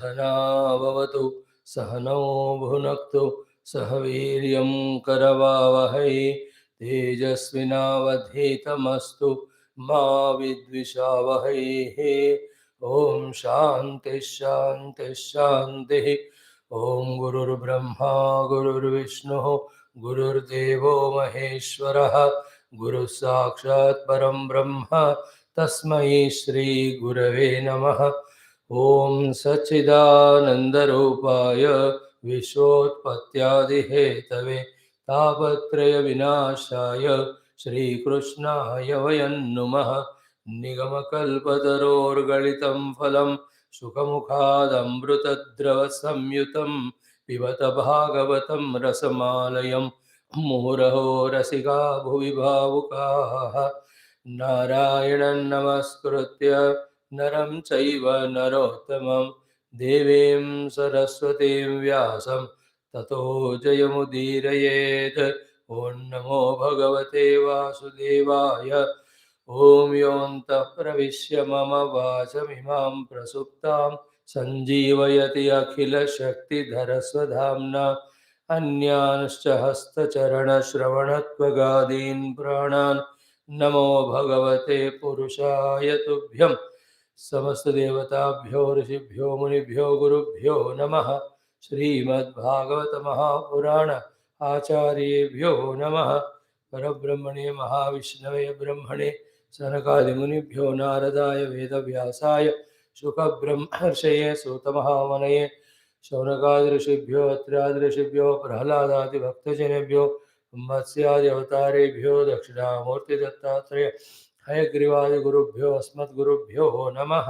सहना भवतु सहनौ भुनक्तु सह वीर्यं करवावहै तेजस्विनावधीतमस्तु मा विद्विषावहै। ओम शांति शांति शांति। ओम गुरुर्ब्रह्मा गुरुर्विष्णु गुरुर्देवो महेश्वरः गुरु साक्षात् परम ब्रह्म तस्मै श्री गुरवे नमः। ओम सच्चिदानंदरूपाय विश्वोत्पत्त्यादिहेतवे तापत्रय विनाशाय श्रीकृष्णाय वयं नुमः। निगमकल्पतरोर्गलितं फलं सुखमुखादमृतद्रवसंयुतं पिबत भागवतं रसमालयं मुहुरहो रसिका भुवि भावुकाः। नारायणं नमस्कृत्य नरं चैव नरोत्तमं देवीं सरस्वतीं व्यासं ततो जयमुदीरयेत्। ॐ नमो भगवते वासुदेवाय। ॐ योऽन्तः प्रविश्य मम वाचमिमां प्रसुप्तां सञ्जीवयति अखिलशक्तिधरस्वधाम्ना अन्यांश्च हस्तचरणश्रवणत्वगादीन् प्राणान् नमो भगवते पुरुषाय तुभ्यं। समस्त देवताभ्यो ऋषिभ्यो मुनिभ्यो गुरुभ्यो नमः। श्रीमद्भागवत महापुराण आचार्येभ्यो नमः। परब्रह्मणे महाविष्णवे ब्रह्मणे सनकादिमुनिभ्यो नारदाय वेदव्यासाय शुकब्रह्मर्षये सूतमहामनये शौनकादिऋषिभ्यो अत्र्यादिऋषिभ्यो प्रह्लादादिभक्तजनेभ्यो मत्स्याद्यवतारेभ्यो दक्षिणामूर्तिदत्तात्रेय हयग्रीवादिगुरुभ्यो अस्मद्गुरुभ्यो नमः।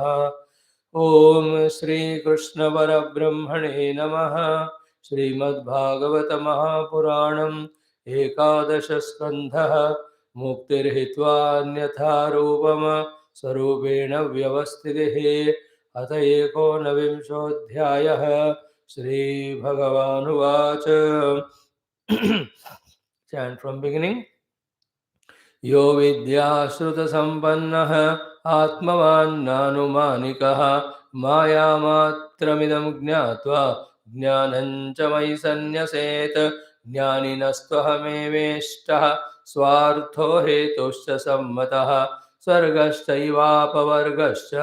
ओम श्री कृष्ण परब्रह्मणे नमः। श्रीमद्भागवत महापुराणम् एकादश स्कन्धः मुक्तिर्हित्वान्यथा रूपम् स्वरूपेण व्यवस्थितिः। अथ एकोनविंशोऽध्यायः। श्रीभगवानुवाच Chant from beginning. यो विद्याश्रुतसम्पन्नः आत्मवान् नानुमानिकः मायामात्रमिदं ज्ञात्वा ज्ञानं च मयि सन्न्यसेत्। ज्ञानिनस्त्वहमेवेष्टः स्वार्थो हेतुश्च सम्मतः स्वर्गश्चैवापवर्गश्च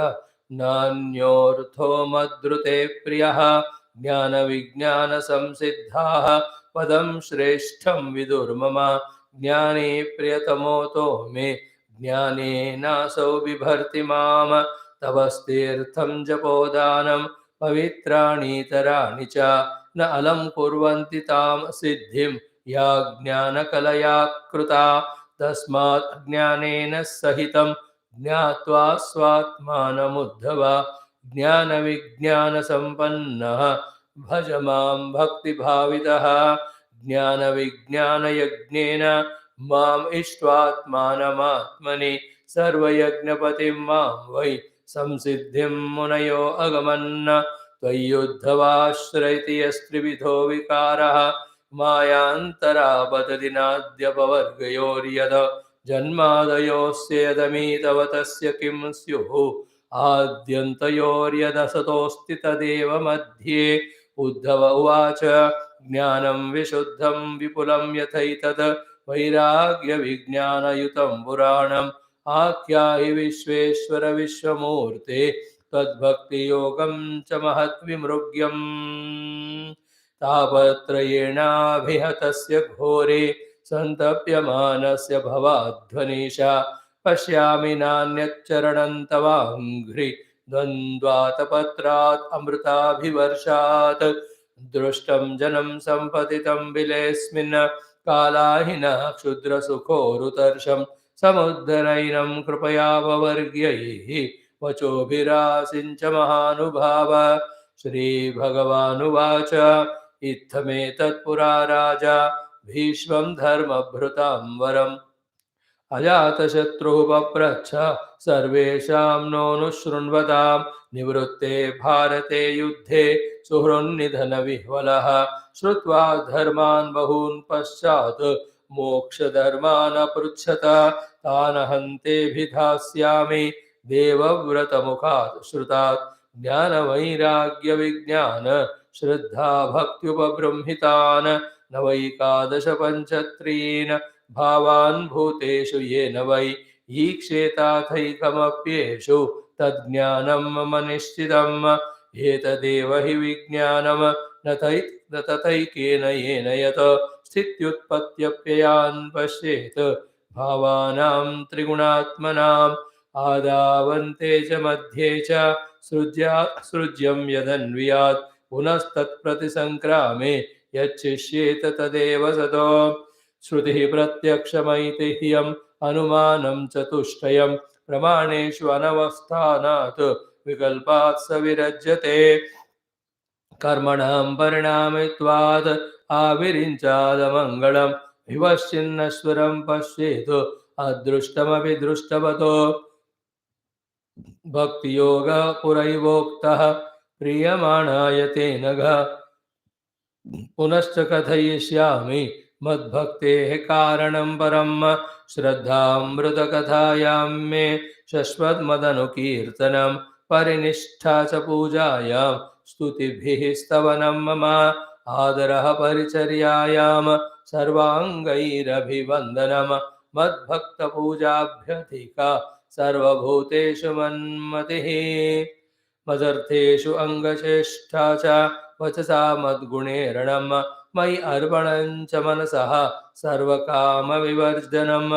नान्योऽर्थो मद्रुते प्रियः। ज्ञानविज्ञानसंसिद्धाः पदं श्रेष्ठं विदुर्मम ज्ञानी प्रियतमोतो मे ज्ञानेनासौ बिभर्ति माम। तपस्तीर्थं जपोदानं पवित्राणीतराणि च न अलं कुर्वन्ति तां सिद्धिं या ज्ञानकलया कृता। तस्मात् ज्ञानेन सहितं ज्ञात्वा स्वात्मानमुद्धव। ज्ञानविज्ञानसम्पन्नः भज मां भक्तिभावितः। ज्ञानविज्ञानयज्ञेन माम् इष्ट्वात्मानमात्मनि सर्वयज्ञपतिं मां वै संसिद्धिं मुनयो अगमन्। त्वय्युद्धवाश्रयति यस्त्रिविधो विकारः मायान्तरापतति नाद्यपवर्गयोर्यद जन्मादयोऽस्य यदमीतव तस्य किं स्युः आद्यन्तयोर्यदसतोऽस्ति तदेव मध्ये। उद्धव उवाच ज्ञानं विशुद्धं विपुलं यथैतद् वैराग्यविज्ञानयुतं पुराणम् आख्याहि विश्वेश्वर विश्वमूर्ते तद्भक्तियोगं च महद्विमृग्यम्। तापत्रयेणाभिहतस्य घोरे सन्तप्यमानस्य भवाध्वनीशा पश्यामि नान्यच्चरणं तवाङ्घ्रि द्वन्द्वातपत्रात् अमृताभिवर्षात्। दृष्टं जनं सम्पतितं बिलेऽस्मिन् कालाहिनः क्षुद्रसुखोरुतर्षं समुद्धरैनं कृपयापवर्ग्यैः वचोभिरासिञ्च महानुभाव। श्रीभगवानुवाच इत्थमेतत्पुरा राजा भीष्मं धर्मभृतां वरम् अजातशत्रुः पप्रच्छ सर्वेषां नोऽनुशृण्वतां। निवृत्ते भारते युद्धे सुहृन्निधनविह्वलः श्रुत्वा धर्मान् बहून् पश्चात् मोक्षधर्मान् अपृच्छत। तान् हन्तेऽभिधास्यामि देवव्रतमुखात् श्रुतात्। ज्ञानवैराग्यविज्ञान श्रद्धा भक्त्युपबृंहितान् नवैकादशपञ्चत्रीन् भावान् भूतेषु येन वै ईक्षेताथैकमप्येषु तज्ज्ञानं मम निश्चितम् एतदेव हि विज्ञानम् न तथैकेन येन यत् स्थित्युत्पत्त्यप्ययान् पश्येत् भावानां त्रिगुणात्मनाम् आदावन्ते च मध्ये च सृज्यं यदन्वियात् पुनस्तत्प्रतिसङ्क्रामे यच्छिष्येत तदेव सतो श्रुतिः प्रत्यक्षमैतिह्यम् अनुमानं चतुष्टयम् प्रमाणेषु अनवस्थानात् विकल्पात् स विरज्यते कर्मणां परिणामित्वात् आविरिञ्चादमङ्गलं विवश्चिन्नश्वरं पश्येत् अदृष्टमपि दृष्टवतो भक्तियोगः पुरैवोक्तः प्रीयमाणाय तेन पुनश्च कथयिष्यामि मद्भक्तेः कारणं परम् श्रद्धामृतकथायां मे शश्वत्मदनुकीर्तनं परिनिष्ठा च पूजायां स्तुतिभिः स्तवनं मम आदरः परिचर्यायां सर्वाङ्गैरभिवन्दनं मद्भक्तपूजाभ्यधिका सर्वभूतेषु मन्मतिः मदर्थेषु अङ्गचेष्टा च वचसा मद्गुणेरणं मयि अर्पणं च मनसः सर्वकामविवर्जनं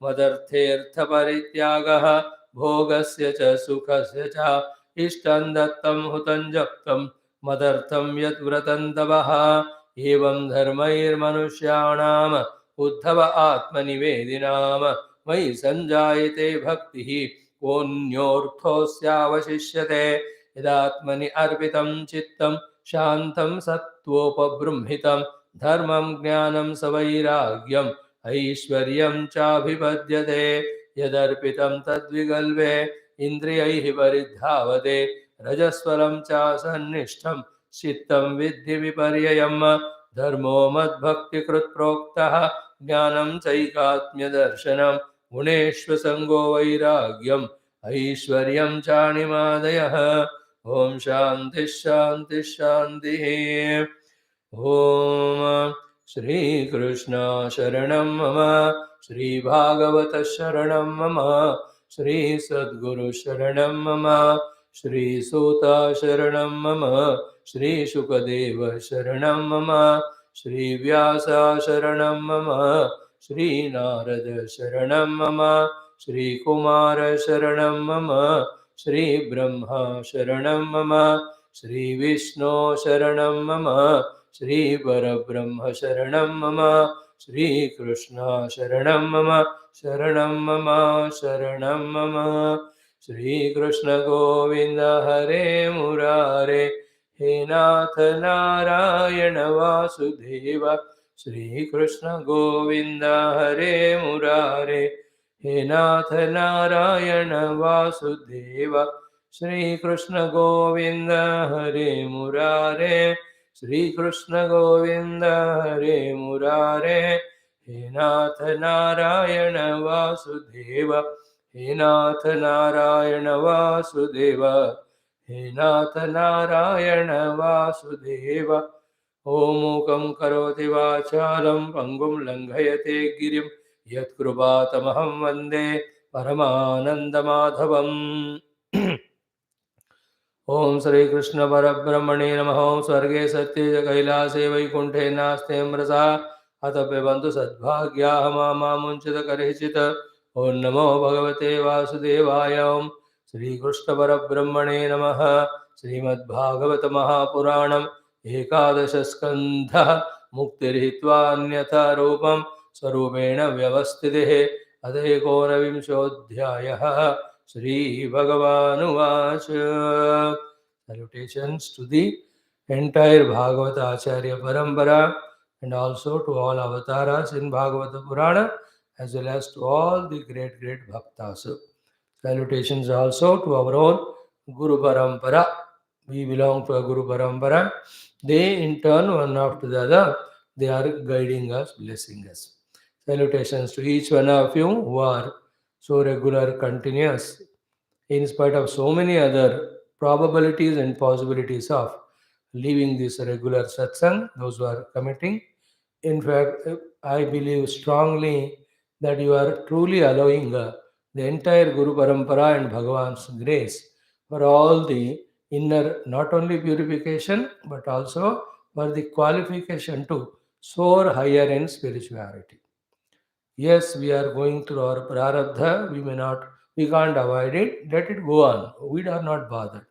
मदर्थेऽर्थपरित्यागः भोगस्य च सुखस्य च इष्टं दत्तं हुतं जप्तं मदर्थं यद्व्रतं तवः एवं धर्मैर्मनुष्याणाम् उद्धव आत्मनिवेदिनां मयि सञ्जायते भक्तिः कोऽन्योऽर्थोऽस्यावशिष्यते यदात्मनि अर्पितं चित्तं शान्तं सत्त्वोपबृंहितं धर्मं ज्ञानं सवैराग्यम् ऐश्वर्यं चाभिपद्यते यदर्पितं तद्विगल्भे इन्द्रियैः परिधावते रजस्वलं चासन्निष्ठं चित्तं विद्धि विपर्ययम् धर्मो मद्भक्तिकृत् प्रोक्तः ज्ञानं चैकात्म्यदर्शनं गुणेष्वसङ्गो वैराग्यम् ऐश्वर्यं चाणिमादयः ॐ शान्तिः शान्तिः शान्तिः ॐ श्रीकृष्ण शरणं मम श्रीभागवत शरणं मम श्रीसद्गुरु शरणं मम श्रीसूत शरणं मम श्रीशुकदेव शरणं मम श्रीव्यास शरणं मम श्रीनारद शरणं मम श्रीकुमार शरणं मम श्रीब्रह्मा शरणं मम श्रीविष्णु शरणं मम श्रीपरब्रह्म शरणं मम श्रीकृष्ण शरणं मम शरणं मम शरणं मम श्रीकृष्ण गोविन्द हरे मुरारे हे नाथ नारायण वासुदेव श्रीकृष्ण गोविन्द हरे मुरारे हे नाथ नारायण वासुदेव श्रीकृष्ण गोविन्द हरे मुरारे श्रीकृष्ण गोविन्द हरे मुरारे हे नाथ नारायण वासुदेव हे नाथ नारायण वासुदेव हे नाथ नारायण वासुदेव ॐ मूकं करोति वाचालं पङ्गुं लङ्घयते गिरिं यत्कृपातमहं वन्दे परमानन्दमाधवम् ॐ श्रीकृष्ण परब्रह्मणे नमः ॐ स्वर्गे सत्ये कैलासे वैकुण्ठे नास्ते मृषा हतव्यबन्धु सद्भाग्याः मामुञ्चित करहिचित् ॐ नमो भगवते वासुदेवाय ॐ श्रीकृष्ण परब्रह्मणे नमः श्रीमद्भागवत महापुराणम् एकादश स्कन्धः मुक्तिर्हित्वान्यथा रूपं स्वरूपेण व्यवस्थितिः अथ एकोनविंशोऽध्यायः श्रीभगवानुवाच Salutations to the entire Bhagavata Acharya Parampara and also to all avatars in Bhagavata Purana as well as to all the great bhaktas. Salutations also to our own Guru Parampara. We belong to a Guru Parampara. They in turn, one after the other, they are guiding us, blessing us. Salutations to each one of you who are so regular, continuous, in spite of so many other probabilities and possibilities of leaving this regular satsang, those who are committing. In fact, I believe strongly that you are truly allowing the entire Guru Parampara and Bhagavan's grace for all the inner, not only purification, but also for the qualification to soar higher in spirituality. Yes, we are going through our prarabdha, we can't avoid it, let it go on. We are not bothered.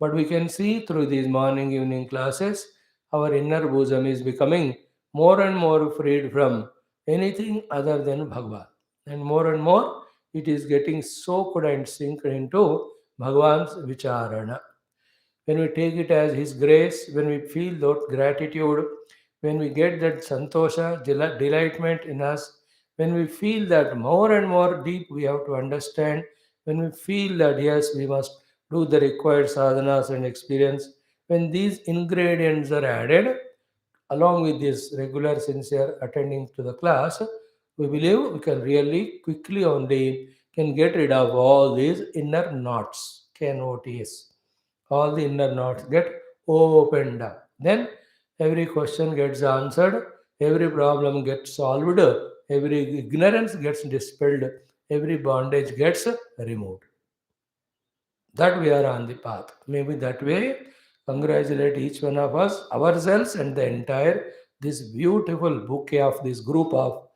But we can see through these morning, evening classes, our inner bosom is becoming more and more freed from anything other than Bhagwan. And more, it is getting soaked and synced into Bhagwan's vicharana. When we take it as His grace, when we feel that gratitude, when we get that santosha, delightment in us, when we feel that more and more deep we have to understand, when we feel that yes, we must do the required sadhanas and experience, when these ingredients are added, along with this regular sincere attending to the class, we believe we can really quickly only can get rid of all these inner knots, KNOTs. All the inner knots get opened up. Then every question gets answered, every problem gets solved, every ignorance gets dispelled, every bondage gets removed. That we are on the path. Maybe that way, congratulate each one of us, ourselves, and the entire this beautiful bouquet of this group of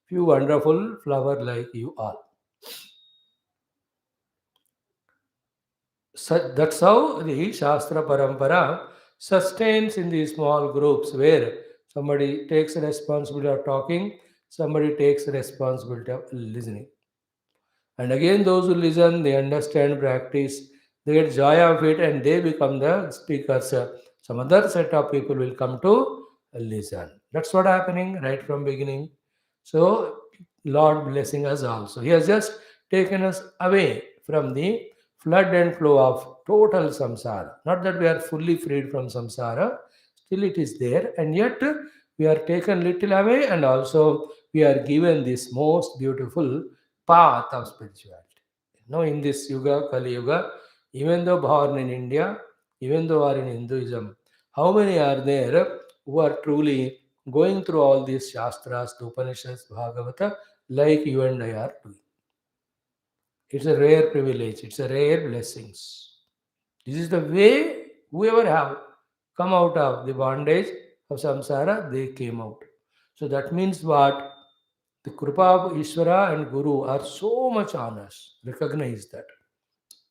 few wonderful flower like you all. That's how the Shastra Parampara sustains in these small groups where somebody takes responsibility of talking, somebody takes responsibility of listening. And again, those who listen, they understand, practice, they get joy of it, and they become the speakers. Some other set of people will come to listen. That's what happening right from beginning. So, Lord blessing us also. He has just taken us away from the flood and flow of total samsara. Not that we are fully freed from samsara, still it is there, and yet we are taken little away, and also we are given this most beautiful path of spirituality. In this Yuga, Kali Yuga, even though born in India, even though are in Hinduism, how many are there who are truly going through all these Shastras, the Upanishads, Bhagavata, like you and I are doing? It's a rare privilege, it's a rare blessings. This is the way whoever have come out of the bondage of samsara, they came out. So that means what? The Krupa of Ishvara and Guru are so much on us. Recognize that.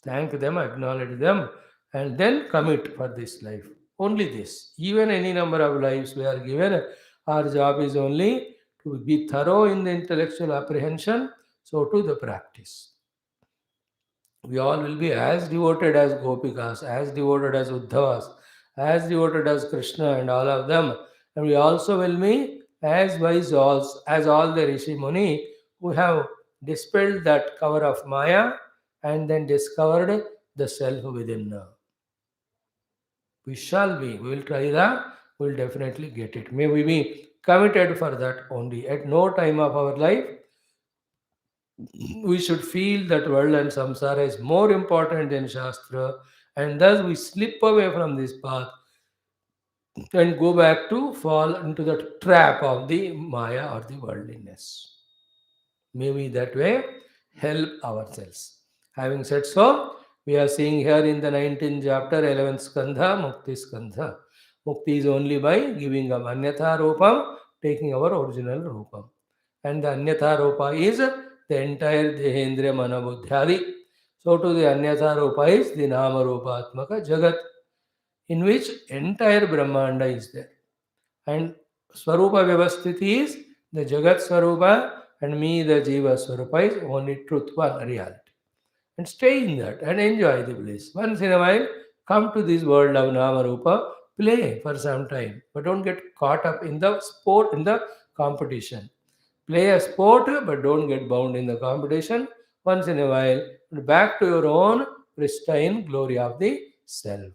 Thank them, acknowledge them, and then commit for this life. Only this. Even any number of lives we are given, our job is only to be thorough in the intellectual apprehension, so to the practice. We all will be as devoted as Gopikas, as devoted as Uddhavas, as devoted as Krishna and all of them. And we also will be as wise as all the Rishi Muni who have dispelled that cover of Maya and then discovered the self within. We shall be. We will try that. We will definitely get it. May we be committed for that only. At no time of our life we should feel that world and samsara is more important than Shastra, and thus we slip away from this path and go back to fall into the trap of the Maya or the worldliness. May we that way help ourselves. Having said so, we are seeing here in the 19th chapter, 11th skandha, Mukti skandha. Mukti is only by giving up Anyatha Rupam, taking our original Rupam. And the Anyatha Rupa is the entire Dehendriya Manabuddhyadi. So to the Anyatha Rupa is the Nama Rupa Atmaka Jagat, in which entire Brahmanda is there. And Swarupa Vyavasthiti is the Jagat Swarupa, and me, the Jiva Swarupa, is only truth, one reality. And stay in that and enjoy the bliss. Once in a while, come to this world of Nama Rupa, play for some time, but don't get caught up in the sport, in the competition. Play a sport, but don't get bound in the competition. Once in a while, back to your own pristine glory of the self.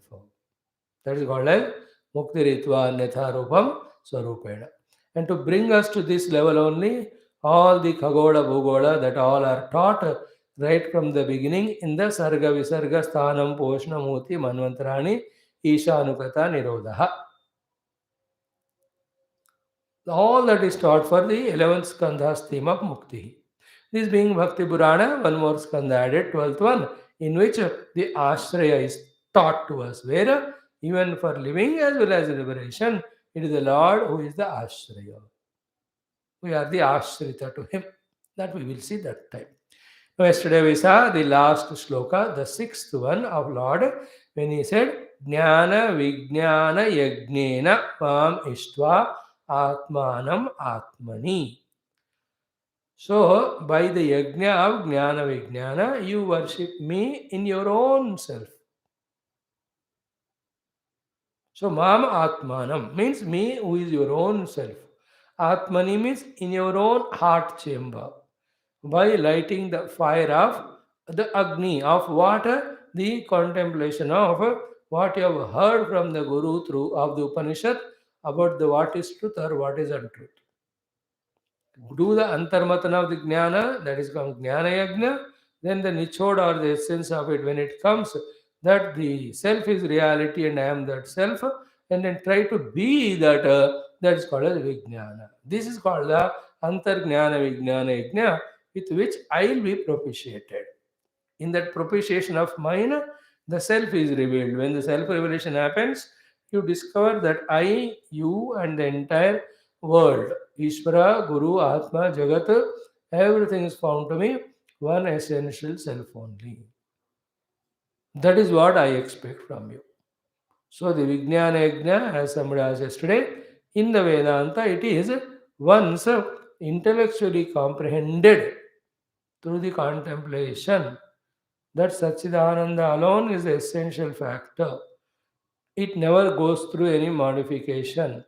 That is called as Mukti Ritva Anyatha Rupam Swarupena. And to bring us to this level only, all the Khagoda Bhugoda that all are taught right from the beginning in the Sarga Visarga Sthanam Poshna Muti Manvantarani Ishanukata Nirodha. All that is taught for the 11th skandha's theme of Mukti. This being Bhakti Purana, one more skandha added, 12th one, in which the Ashraya is taught to us, where even for living as well as liberation, it is the Lord who is the Ashraya. We are the Ashrita to Him. That we will see that time. Now, yesterday we saw the last shloka, the sixth one of Lord, when He said, Jnana Vijnana Yagnena Mam Ishtva Atmanam Atmani. So, by the yajna of Jnana Vijnana, you worship me in your own self. So, Mam Atmanam means me who is your own self. Atmani means in your own heart chamber. By lighting the fire of the Agni of water, the contemplation of what you have heard from the Guru through of the Upanishad about the what is truth or what is untruth. Do the antarmatana of the jnana, that is called jnana yajna, then the nichod or the essence of it when it comes, that the self is reality and I am that self, and then try to be that, that is called as vijnana. This is called the antarjnana vijnana yajna, with which I will be propitiated. In that propitiation of mine, the self is revealed. When the self revelation happens, you discover that I, you, and the entire world, Ishvara, Guru, Atma, Jagat, everything is found to me one essential self only. That is what I expect from you. So the Vijnana Yajna, as somebody asked yesterday, in the Vedanta, it is once intellectually comprehended through the contemplation that Satchidananda alone is the essential factor. It never goes through any modification.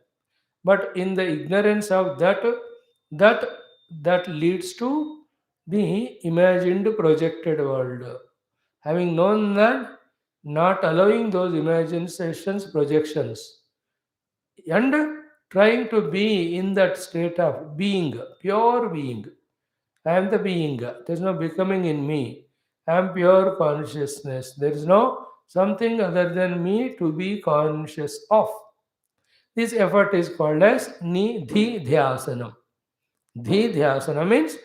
But in the ignorance of that that leads to the imagined projected world. Having known that, not allowing those imaginations, projections, and trying to be in that state of being, pure being. I am the being. There is no becoming in me. I am pure consciousness. There is no something other than me to be conscious of. This effort is called as Nidhi Dhyasanam. Dhi Dhyasana means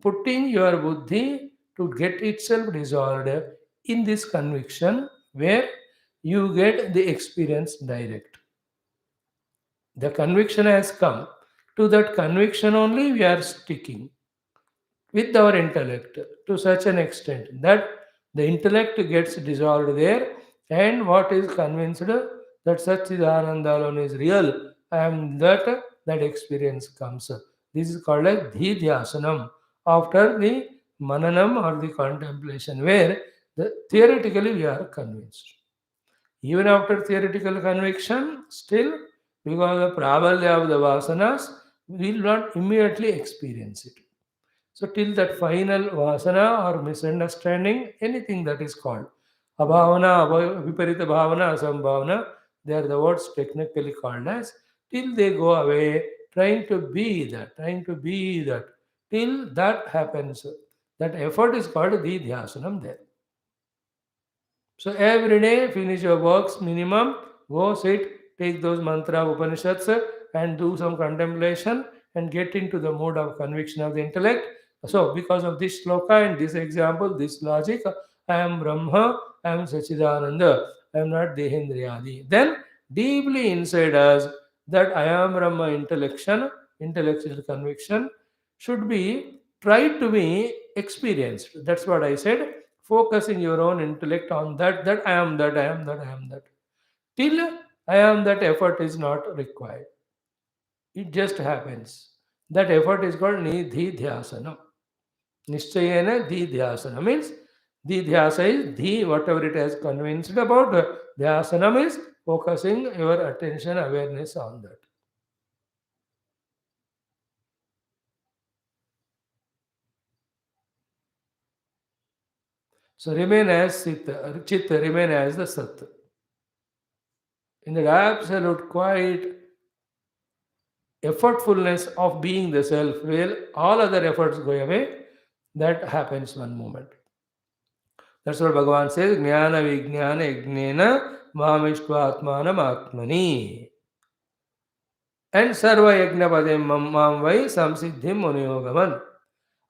putting your buddhi to get itself dissolved in this conviction where you get the experience direct. The conviction has come. To that conviction only we are sticking with our intellect to such an extent that the intellect gets dissolved there, and what is convinced that Satchidananda alone is real and that experience comes. This is called as Dhidhyasanam after the Mananam or the contemplation where theoretically we are convinced. Even after theoretical conviction, still because of the prabalya of the vasanas, we will not immediately experience it. So till that final vasana or misunderstanding, anything that is called abhavana, viparita bhavana, asambhavana, they are the words technically called as, till they go away, trying to be that, till that happens. That effort is called didhyasanam there. So every day finish your works minimum, go sit, take those mantra Upanishads and do some contemplation and get into the mode of conviction of the intellect. So because of this sloka and this example, this logic, I am Brahma, I am Sachidananda, I am not Dehendriyadi. Then deeply inside us that I am Brahma intellectual conviction should be tried to be experienced. That's what I said. Focusing your own intellect on that I am that, I am that, I am that. Till I am that effort is not required. It just happens. That effort is called Nidhi Dhyasana. Nischayena Dhyasana means Dhyasa is Dhi, whatever it has convinced about. Dhyasana is focusing your attention, awareness on that. So remain as Chit, remain as the Sat. In the absolute quiet effortfulness of being the self, where all other efforts go away, that happens one moment. That's what Bhagavan says, Jnana Vijnana Yajnena Mamishva Atmanam Atmani. And Sarva Yajnapadim Mam Vai Samsiddhim Muniyogaman.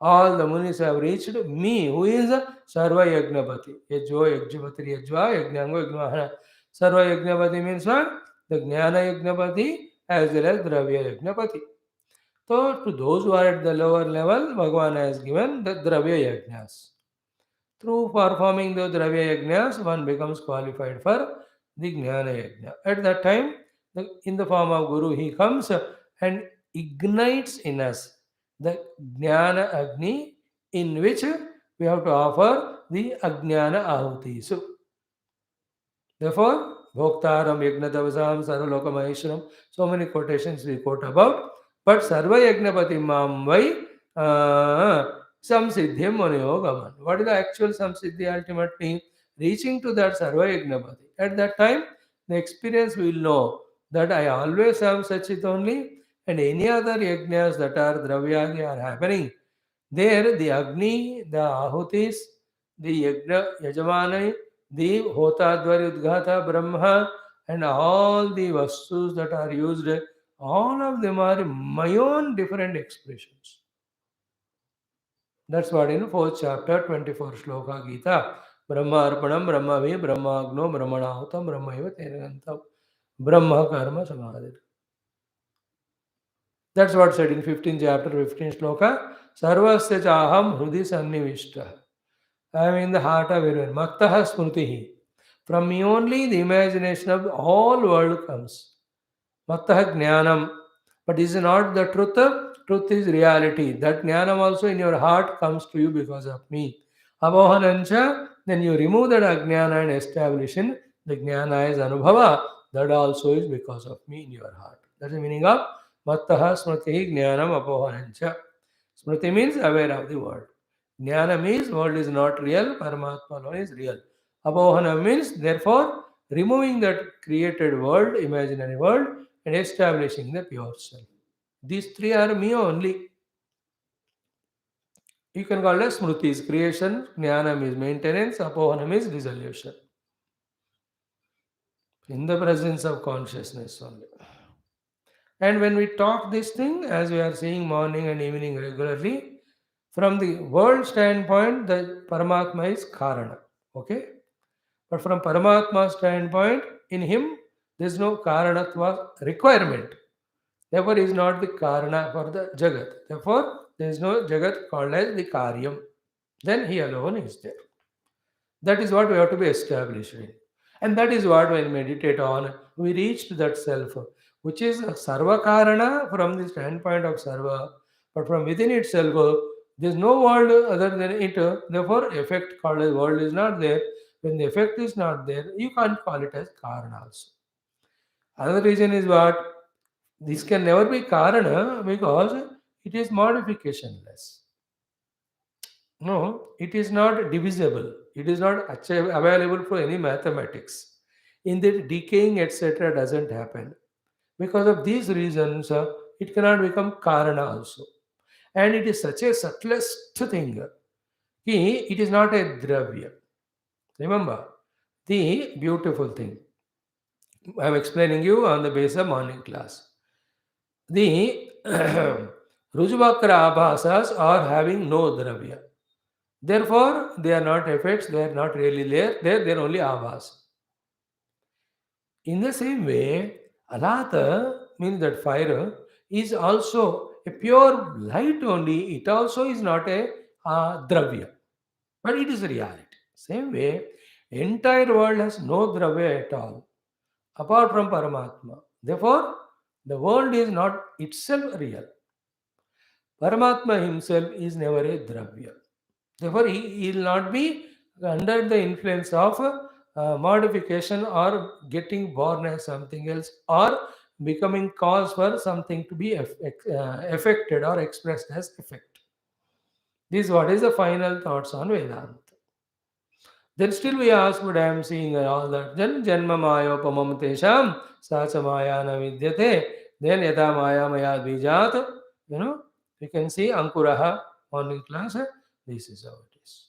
All the munis have reached me, who is Sarva Yajnapati. Yajvo, Yajvapati, Yajva, Yajnango, Yajnahana. Sarva Yajnapati means what? The Jnana Yajnapati as well as Dravya Yajnapati. So, to those who are at the lower level, Bhagavan has given the Dravya Yajnas. Through performing the Dravya Yajnas, one becomes qualified for the Jnana Yajna. At that time, in the form of Guru, he comes and ignites in us the Jnana Agni, in which we have to offer the Ajnana Ahuti. So, therefore, Bhoktaram Yagnadavasam Sarvaloka Maheshwaram, so many quotations we quote about, but Sarva Yagnapati Mam Vai Samsiddhim Maniyogaman. What is the actual Samsiddhi ultimately? Reaching to that Sarva Yagnapati. At that time, the experience will know that I always am Sachit only, and any other yajnas that are Dravyadi are happening. There, the Agni, the Ahutis, the Yajna, Yajamani, the Hotadvari Udghata, Brahma, and all the Vastus that are used, all of them are my own different expressions. That's what in 4th chapter, 24 Shloka Gita. Brahma Arpanam, Brahma Vi, Brahma Agno, Brahmanahutam, Brahma Eva Tenagantam, Brahma Karma Samadhi. That's what said in 15th chapter, 15th Shloka. Sarvasya Chaham Hrudi Sannivishta. I am in the heart of everyone. Maktaha Smrutihi. From me only the imagination of the whole world comes. Maktaha Jnanam. But is not the truth? Truth is reality. That Jnanam also in your heart comes to you because of me. Abohanancha, then you remove that Ajnana and establish in the Jnana is Anubhava. That also is because of me in your heart. That's the meaning of Mattaha Smriti Jnanam Apohanancha. Smriti means aware of the world. Jnana means world is not real, Paramatma alone is real. Apohana means therefore removing that created world, imaginary world, and establishing the pure self. These three are me only. You can call it Smriti is creation, Jnanam is maintenance, Apohanam is dissolution. In the presence of consciousness only. And when we talk this thing, as we are seeing morning and evening regularly, from the world standpoint, the Paramatma is Karana. Okay? But from Paramatma's standpoint, in him, there is no Karanatva requirement. Therefore, he is not the Karana for the Jagat. Therefore, there is no Jagat called as the Karyam. Then he alone is there. That is what we have to be established in. And that is what when we meditate on, we reach to that self, which is Sarva Karana from the standpoint of Sarva, but from within itself, there is no world other than it. Therefore, effect called as world is not there. When the effect is not there, you can't call it as Karana also. Another reason is what? This can never be Karana because it is modificationless. No, it is not divisible. It is not available for any mathematics. In that decaying, etc., doesn't happen. Because of these reasons, it cannot become Karana also. And it is such a subtlest thing. It is not a Dravya. Remember, the beautiful thing. I am explaining you on the basis of morning class. The Rujuvakra Abhasas are having no Dravya. Therefore, they are not effects, they are not really there, they are only avas. In the same way, Alata means that fire is also a pure light only, it also is not a dravya, but it is a reality. Same way, entire world has no dravya at all, apart from Paramatma. Therefore, the world is not itself real. Paramatma himself is never a dravya. Therefore, he will not be under the influence of modification or getting born as something else or becoming cause for something to be affected or expressed as effect. This is what is the final thoughts on Vedanta. Then still we ask, but I am seeing all that. Then Janma Mayopamam Tesham Sacha Maya na Vidyate. Then Yata Maya Maya Bijat. You can see Ankuraha morning class. This is how it is.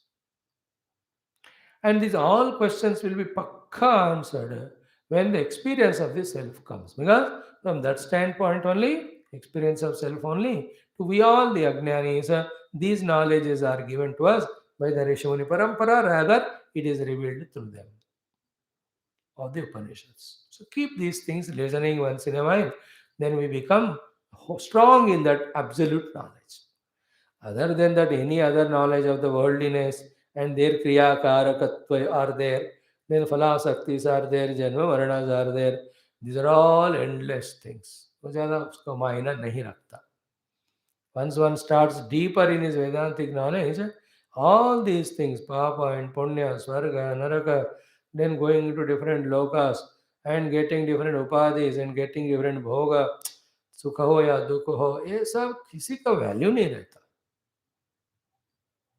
And these all questions will be pakka answered when the experience of the self comes. Because from that standpoint only, experience of self only, to we all the Ajnanis, these knowledges are given to us by the Rishimuni Parampara, rather it is revealed through them of the Upanishads. So keep these things listening once in a while, then we become strong in that absolute knowledge. Other than that, any other knowledge of the worldliness and their kriya karakatva are there, then phalasaktis are there, janma maranas are there. These are all endless things. तो ज़्यादा उसको मायना नहीं रखता. Once one starts deeper in his Vedantic knowledge, all these things, Papa and Punya, Swarga, Naraka, then going into different lokas and getting different upadhis and getting different bhoga, sukha ho ya dukha ho, ये सब किसी का value नहीं रहता.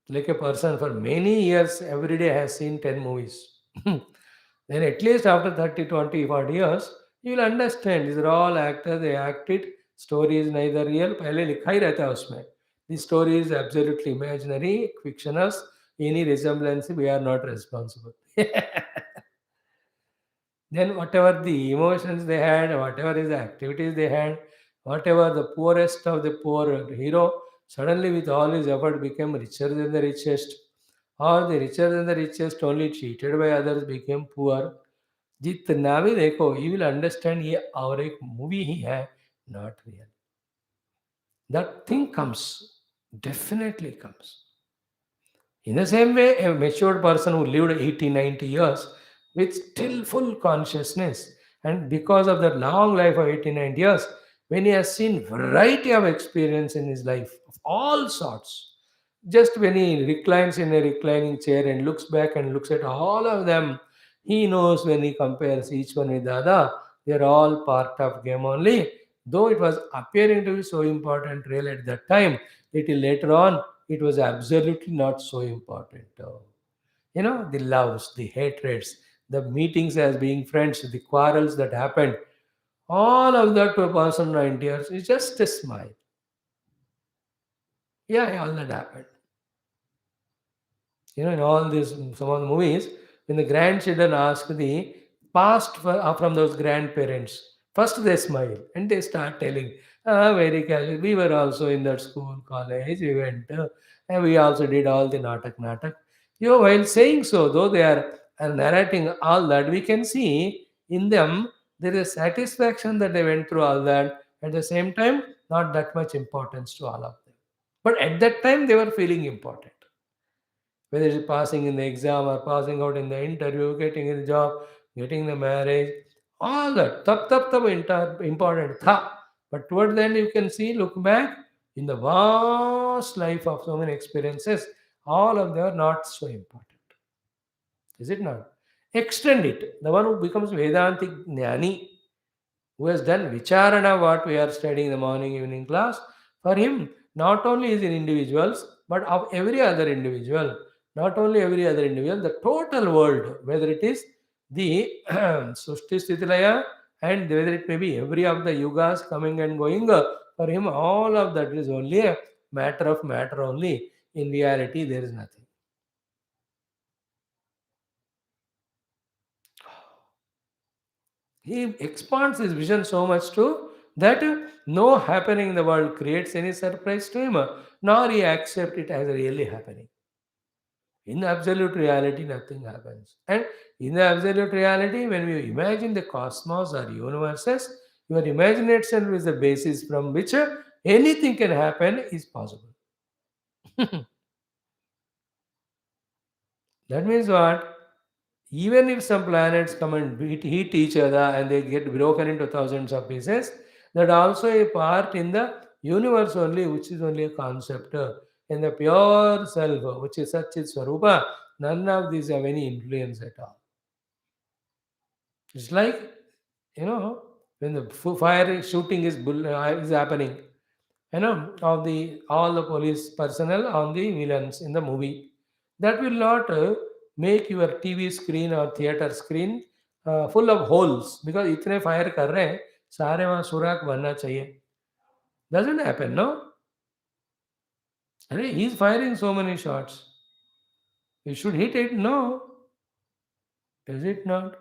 Like a person for many years every day has seen 10 movies. Then at least after 30, 20, 40 years, you will understand these are all actors, they acted, story is neither real, पहले लिखा ही रहता है उसमें. The story is absolutely imaginary, fictionous, any resemblance, we are not responsible. Then whatever the emotions they had, whatever is the activities they had, whatever the poorest of the poor hero, suddenly with all his effort became richer than the richest, or the richer than the richest only cheated by others became poor. जितना भी देखो you will understand ये और एक movie ही है, not real. That thing comes, definitely comes. In the same way, a matured person who lived 80, 90 years with still full consciousness, and because of that long life of 80, 90 years, when he has seen variety of experience in his life of all sorts, just when he reclines in a reclining chair and looks back and looks at all of them, he knows when he compares each one with the other, they are all part of game only. Though it was appearing to be so important real at that time, little later on it was absolutely not so important. The loves, the hatreds, the meetings as being friends, the quarrels that happened, all of that to a person 90 years is just a smile. Yeah, all that happened. In all these some of the movies, when the grandchildren ask the past from those grandparents, first they smile and they start telling, very casual, we were also in that school, college, we went, and we also did all the natak. While saying so, though they are narrating all that, we can see in them there is satisfaction that they went through all that. At the same time, not that much importance to all of them. But at that time, they were feeling important, whether it's passing in the exam or passing out in the interview, getting a job, getting the marriage, all that. Tab important. Tha. But toward the end, you can see, look back in the vast life of so many experiences, all of them are not so important. Is it not? Extend it. The one who becomes Vedantic Jnani, who has done Vicharana, what we are studying in the morning, evening class, for him, not only is in individuals, but of every other individual, not only every other individual, the total world, whether it is the Sushti Sthitilaya and whether it may be every of the yugas coming and going, for him, all of that is only a matter of matter only. In reality, there is nothing. He expands his vision so much too that no happening in the world creates any surprise to him, nor he accept it as really happening. In absolute reality, nothing happens. And in the absolute reality, when you imagine the cosmos or universes, your imagination is the basis from which anything can happen is possible. That means what? Even if some planets come and heat each other and they get broken into thousands of pieces, that also a part in the universe only, which is only a concept. In the pure self, which is Satchit Swarupa, none of these have any influence at all. It's like, when the fire shooting is happening, of the all the police personnel on the villains in the movie, that will not make your TV screen or theater screen full of holes, because इतने fire कर रहे हैं, सारे वहाँ सुराख बनना चाहिए. Doesn't happen, no? He is firing so many shots, you should hit it, no? Is it not?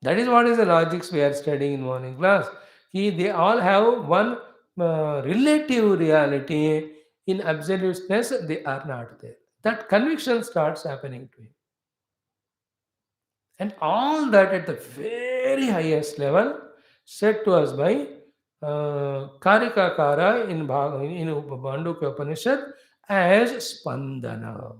That is what is the logics we are studying in morning class. They all have one relative reality. In absoluteness, they are not there. That conviction starts happening to him. And all that at the very highest level, said to us by Karikakara in Mandukya Upanishad as Spandana.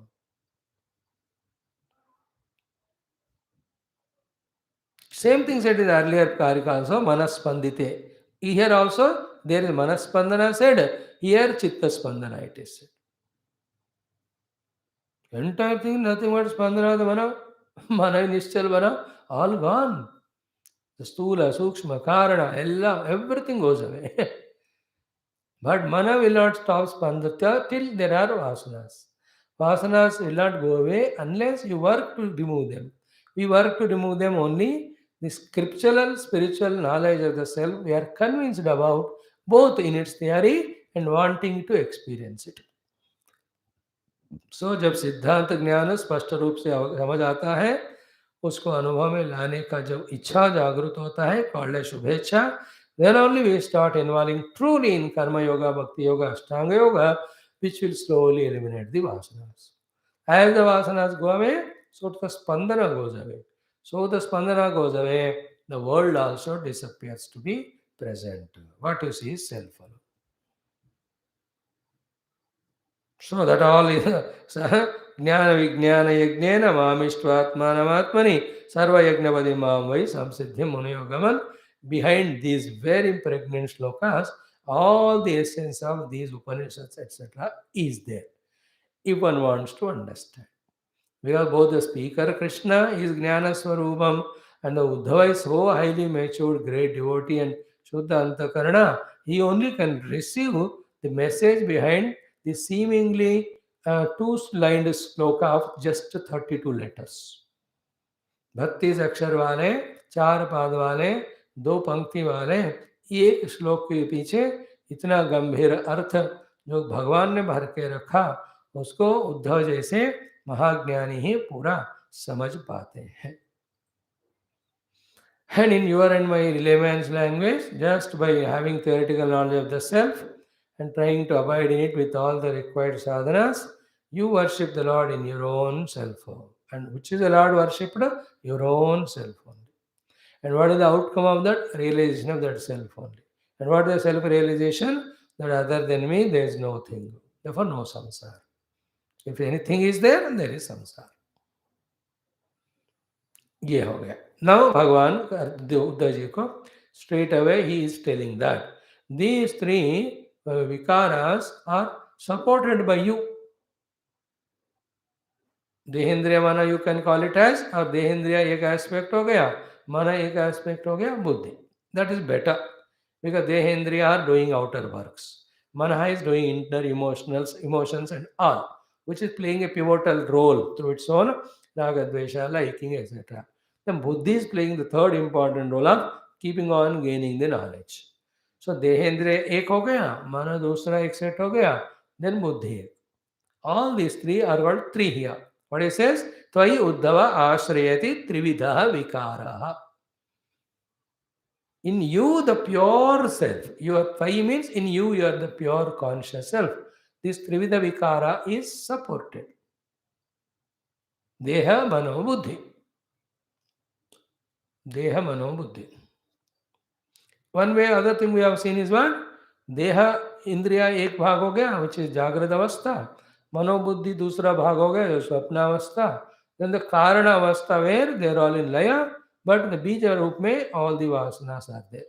Same thing said in earlier Karika also, Manaspandite. Here also, there is Manaspandana said, here Chitta Spandana it is said. Entire thing, nothing but Spandana, the Mana, Mana Nischal Mana, all gone. The Stula, Sukshma, Karana, everything goes away. But Mana will not stop Spandata till there are Vasanas. Vasanas will not go away unless you work to remove them. We work to remove them only the scriptural, spiritual knowledge of the self we are convinced about, both in its theory and wanting to experience it. जब सिद्धांत ज्ञान स्पष्ट रूप से समझ आता है, उसको अनुभव में लाने का जब इच्छा जागृत होता है, कॉल्ड शुभेच्छा, then only we start involving truly in karma yoga, bhakti yoga, ashtanga yoga, which will slowly eliminate the vasanas. As the vasanas go away, so the spandana goes away. So the spandana goes away, the world also disappears to be present. What you see is self alone. So that all is Jnana Vijnana Yajnana Mamishvatmanamatmani Sarva Yagnavadi Mam Vai Samsiddhim Munayogaman. Behind these very pregnant slokas, all the essence of these Upanishads, etc., is there, if one wants to understand. Because both the speaker Krishna is Jnana Swarupam and the Uddhava is so highly matured, great devotee and Shuddha Antakarana, he only can receive the message behind the seemingly two-lined sloka of just 32 letters. 32 अक्षर वाले, 4 पाद वाले, 2 पंक्ति वाले, एक श्लोक के पीछे इतना गंभीर अर्थ जो भगवान ने भर के रखा, उसको उद्धव जैसे महाज्ञानी ही पूरा समझ पाते हैं. And in your and my layman's language, just by having theoretical knowledge of the self and trying to abide in it with all the required sadhanas, you worship the Lord in your own self. And which is the Lord worshipped? Your own self only. And what is the outcome of that? Realization of that self only. And what is the self-realization? That other than me, there is no thing. Therefore, no samsara. If anything is there, there is samsara. ये हो गया. Now भगवान उद्धव जी को straight away he is telling that these three vikaras are supported by you. देहेंद्रिय mana you can call it as, और देहेंद्रिय एक aspect हो गया, mana एक aspect हो गया, बुद्धि. That is better because देहेंद्रिय are doing outer works. Mana is doing inner emotions and all, which is playing a pivotal role through its own raga, dvesha, liking, etc. Then buddhi is playing the third important role of keeping on gaining the knowledge. So देहेंद्रिय एक हो गया, mana दूसरा एक set हो गया, then बुद्धि. All these three are called three here. What it says? Tvai uddhava ashrayati trividha vikaraha. In you, the pure self. Your Tvai means in you, you are the pure conscious self. This trividha vikara is supported. Deha mano buddhi. Deha mano buddhi. One way, other thing we have seen is what? Deha indriya एक भाग हो गया, which is जागृत अवस्था. मनोबुद्धि दूसरा भाग हो गया जो स्वप्नावस्था. Then the karana avastha where they are all in laya, but the bija roop में all the vasanas are there.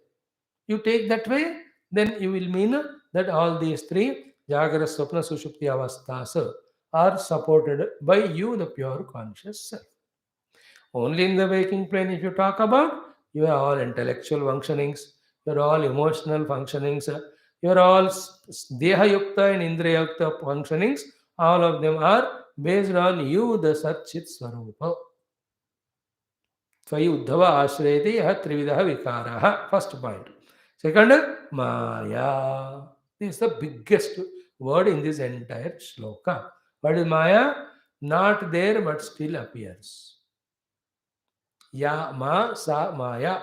You take that way, then you will mean that all these three jagra, swapna, sushupti avasthas are supported by you, the pure conscious self. Only in the waking plane, if you talk about, you are all intellectual functionings, you are all emotional functionings, you are all deha yukta and indriya yukta functionings. All of them are based on you, the Satchit Swarupa. Tvai uddhava ashrayati yah trividah vikaraha. First point. Second, Maya. This is the biggest word in this entire shloka. What is Maya? Not there but still appears. Ya ma sa maya.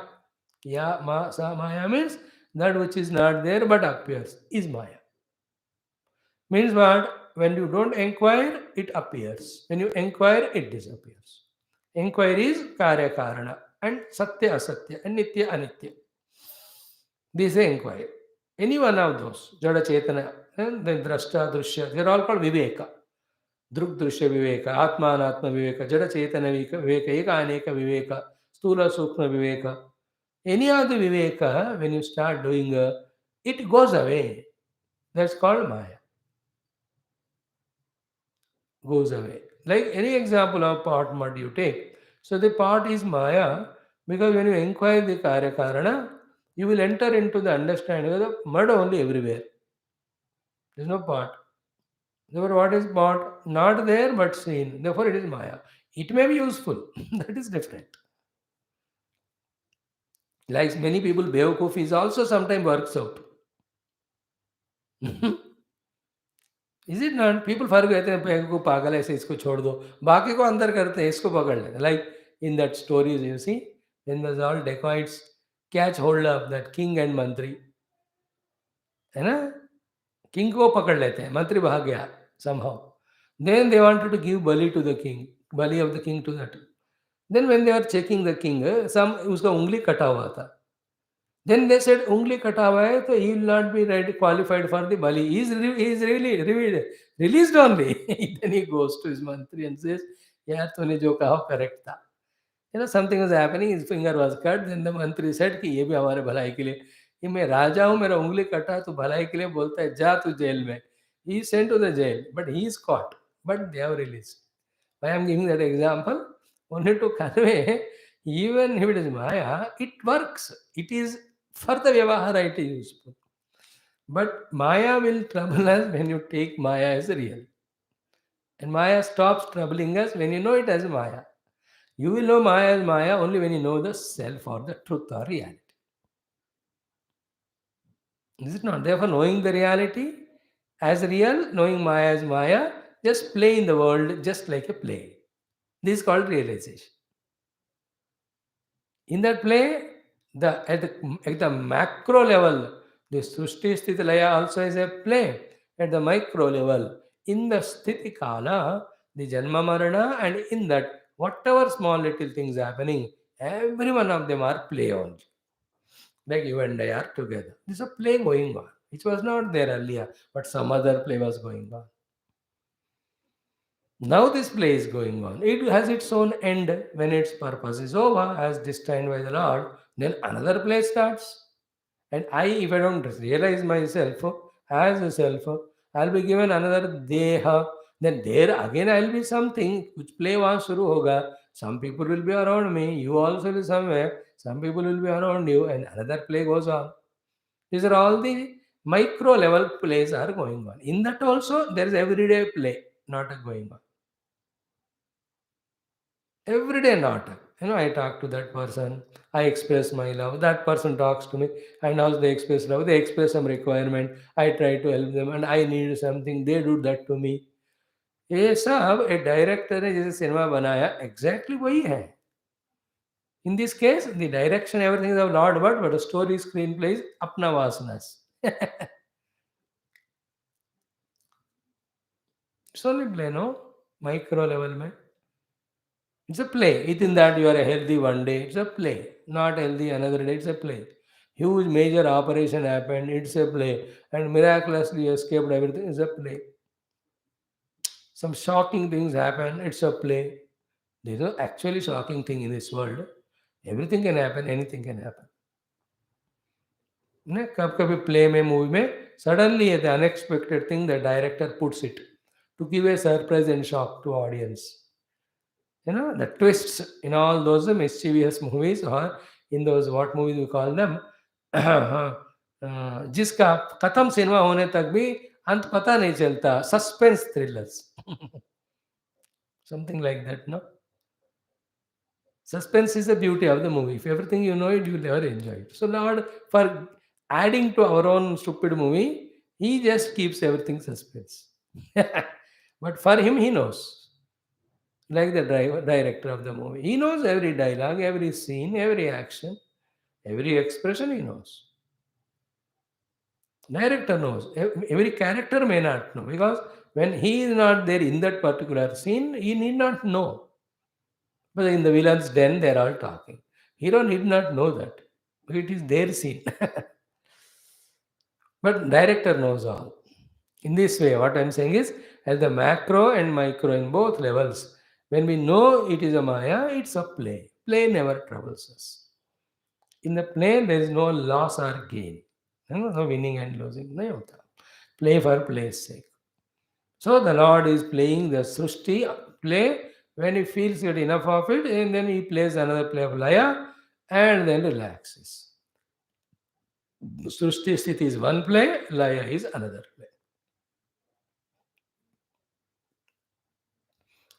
Ya ma sa maya means that which is not there but appears is Maya. Means what? When you don't inquire, it appears. When you inquire, it disappears. Inquiry is karya karana and satya asatya and nitya anitya. These are inquiry. Any one of those, Jada Chetana, and then Drashta, Drushya, they're all called Viveka. Druk Drushya Viveka, Atma Anatma Viveka, Jada Chetana Viveka, Eka Aneka Viveka, Stula Sukma Viveka. Any of the Viveka, when you start doing, it goes away. That's called Maya. Goes away. Like any example of pot mud you take. So the pot is Maya because when you inquire the Karya Karana, you will enter into the understanding of the mud only everywhere. There is no pot. Therefore, what is pot? Not there but seen. Therefore, it is Maya. It may be useful. That is different. Like many people, Beokuf is also sometimes works out. Is it not people फर्क कहते हैं peg को पागल है ऐसे इसको छोड़ दो बाकी को अंदर करते हैं इसको पकड़ लेते like in that stories you see when the all dacoits catch hold of that king and मंत्री है ना किंग को पकड़ लेते हैं मंत्री भाग गया somehow then they wanted to give bali to the king bali of the king to that then when they are checking the king some उसका उंगली कटा हुआ था then they said, "Ungli kata hua hai, so he will not be ready, qualified for the bali." He is really released only. Then he goes to his mantri and says, "यार तूने जो कहा वो correct था." You know, something was happening. His finger was cut. Then the mantri said कि ये भी हमारे भलाई के लिए. कि मैं राजा हूँ, मेरा उंगली कटा तो भलाई के लिए बोलता है जा तू जेल में. He is sent to the jail, but he is caught. But they have released. Why I am giving that example? Only to convey, even if it is Maya, it works. It is for the Vyavahara, it is useful. But Maya will trouble us when you take Maya as real. And Maya stops troubling us when you know it as Maya. You will know Maya as Maya only when you know the self or the truth or reality. Is it not? Therefore, knowing the reality as real, knowing Maya as Maya, just play in the world just like a play. This is called realization. In that play, at the macro level, the Srushti Sthiti Laya also is a play. At the micro level, in the Sthiti Kala, the Janma Marana, and in that, whatever small little things happening, every one of them are play only. Like you and I are together. There's a play going on, which was not there earlier, but some other play was going on. Now this play is going on. It has its own end. When its purpose is over, as destined by the Lord, then another play starts. And I, if I don't realize myself as a self, I'll be given another deha. Then there again I'll be something which play was shuru hoga. Some people will be around me. You also will be somewhere. Some people will be around you, and another play goes on. These are all the micro level plays are going on. In that also there is everyday play, not a going on. Everyday natak. I talk to that person, I express my love, that person talks to me, and also they express love, they express some requirement, I try to help them, and I need something, they do that to me. ये सब एक director ने जैसे cinema बनाया exactly वही है in this case the direction everything is of Lord but story screen play is अपना वासनास सोली play know micro level में it's a play. Within that, you are a healthy one day. It's a play. Not healthy another day. It's a play. Huge major operation happened. It's a play. And miraculously escaped everything. It's a play. Some shocking things happen. It's a play. There's no actually shocking thing in this world. Everything can happen. Anything can happen. कब कभी play में movie में suddenly the unexpected thing the director puts it to give a surprise and shock to audience. The twists in all those mischievous movies or in those what movies we call them जिसका खत्म cinema होने तक भी अंत पता नहीं चलता suspense thrillers something like that no suspense is the beauty of the movie if everything you know it you will never enjoy it so Lord for adding to our own stupid movie he just keeps everything suspense but for him he knows like the director of the movie. He knows every dialogue, every scene, every action, every expression he knows. Director knows. Every character may not know because when he is not there in that particular scene, he need not know. But in the villain's den, they are all talking. Hero need not know that. It is their scene. But director knows all. In this way, what I'm saying is, as the macro and micro in both levels, when we know it is a Maya, it's a play. Play never troubles us. In the play, there is no loss or gain. No winning and losing. No hota. Play for play's sake. So the Lord is playing the Srushti play. When he feels get enough of it, and then he plays another play of Laya and then relaxes. Srushti Sthiti is one play, Laya is another play.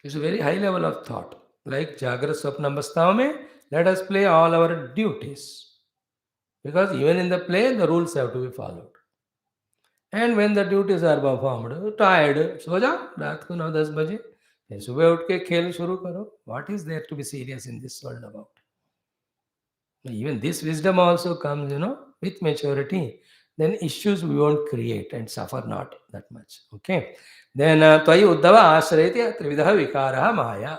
It's a very high level of thought. Like Jagra Swapna Avastha mein, let us play all our duties. Because even in the play, the rules have to be followed. And when the duties are performed, tired, सो जाओ रात को 9-10 बजे फिर सुबह उठ के खेल शुरू करो. What is there to be serious in this world about? Even this wisdom also comes, with maturity. Then issues we won't create and suffer not that much. Okay. Then Tvayi Uddhava Ashrayati Trividaha Vikaraha Maya.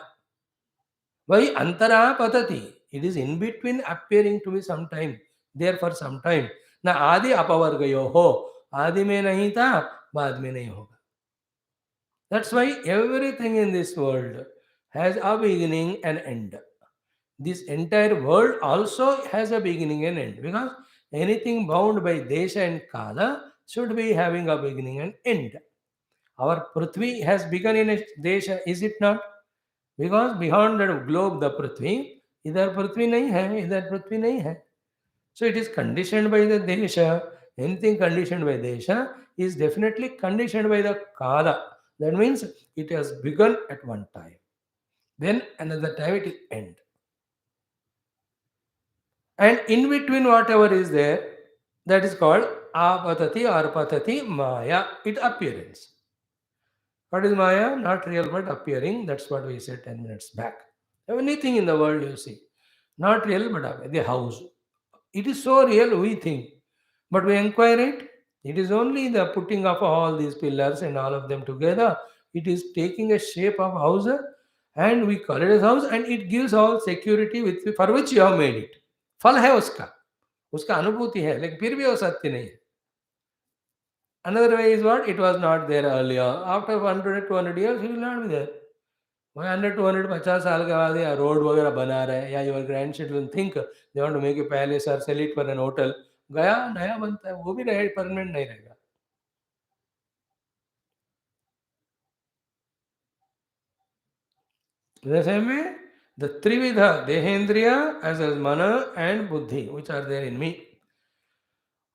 Why Antara Patati? It is in between appearing to be sometime, there for some time. Na Adi Apavargayo ho. Adi mein nahi tha, baad mein nahi hoga. That's why everything in this world has a beginning and end. This entire world also has a beginning and end because anything bound by desha and kala should be having a beginning and end. Our Prithvi has begun in a desha, is it not? Because beyond that globe, the Prithvi, idhar Prithvi nahi hai, idhar Prithvi nahi hai. So it is conditioned by the desha. Anything conditioned by desha is definitely conditioned by the kala. That means it has begun at one time. Then another time it will end. And in between whatever is there, that is called apatati or patati maya, it appearance. What is maya? Not real but appearing. That's what we said 10 minutes back. Anything in the world you see, not real but appearing. The house. It is so real we think. But we inquire it. It is only the putting of all these pillars and all of them together. It is taking a shape of house and we call it as house and it gives all security with for which you have made it. फल है उसका उसका अनुभूति है लेकिन फिर भी वो सत्य नहीं है. Another way is what? It was not there earlier. After 100, 200 years, it will not be there. वही 100, 200, 50 साल के बाद या रोड वगैरह बना रहे हैं या your grand children think they want to make a palace और sell it for an hotel. गया नया बनता है वो भी रहे परमानेंट नहीं रहेगा. The same way, the Trividha, Dehendriya as well as Mana and Buddhi, which are there in me,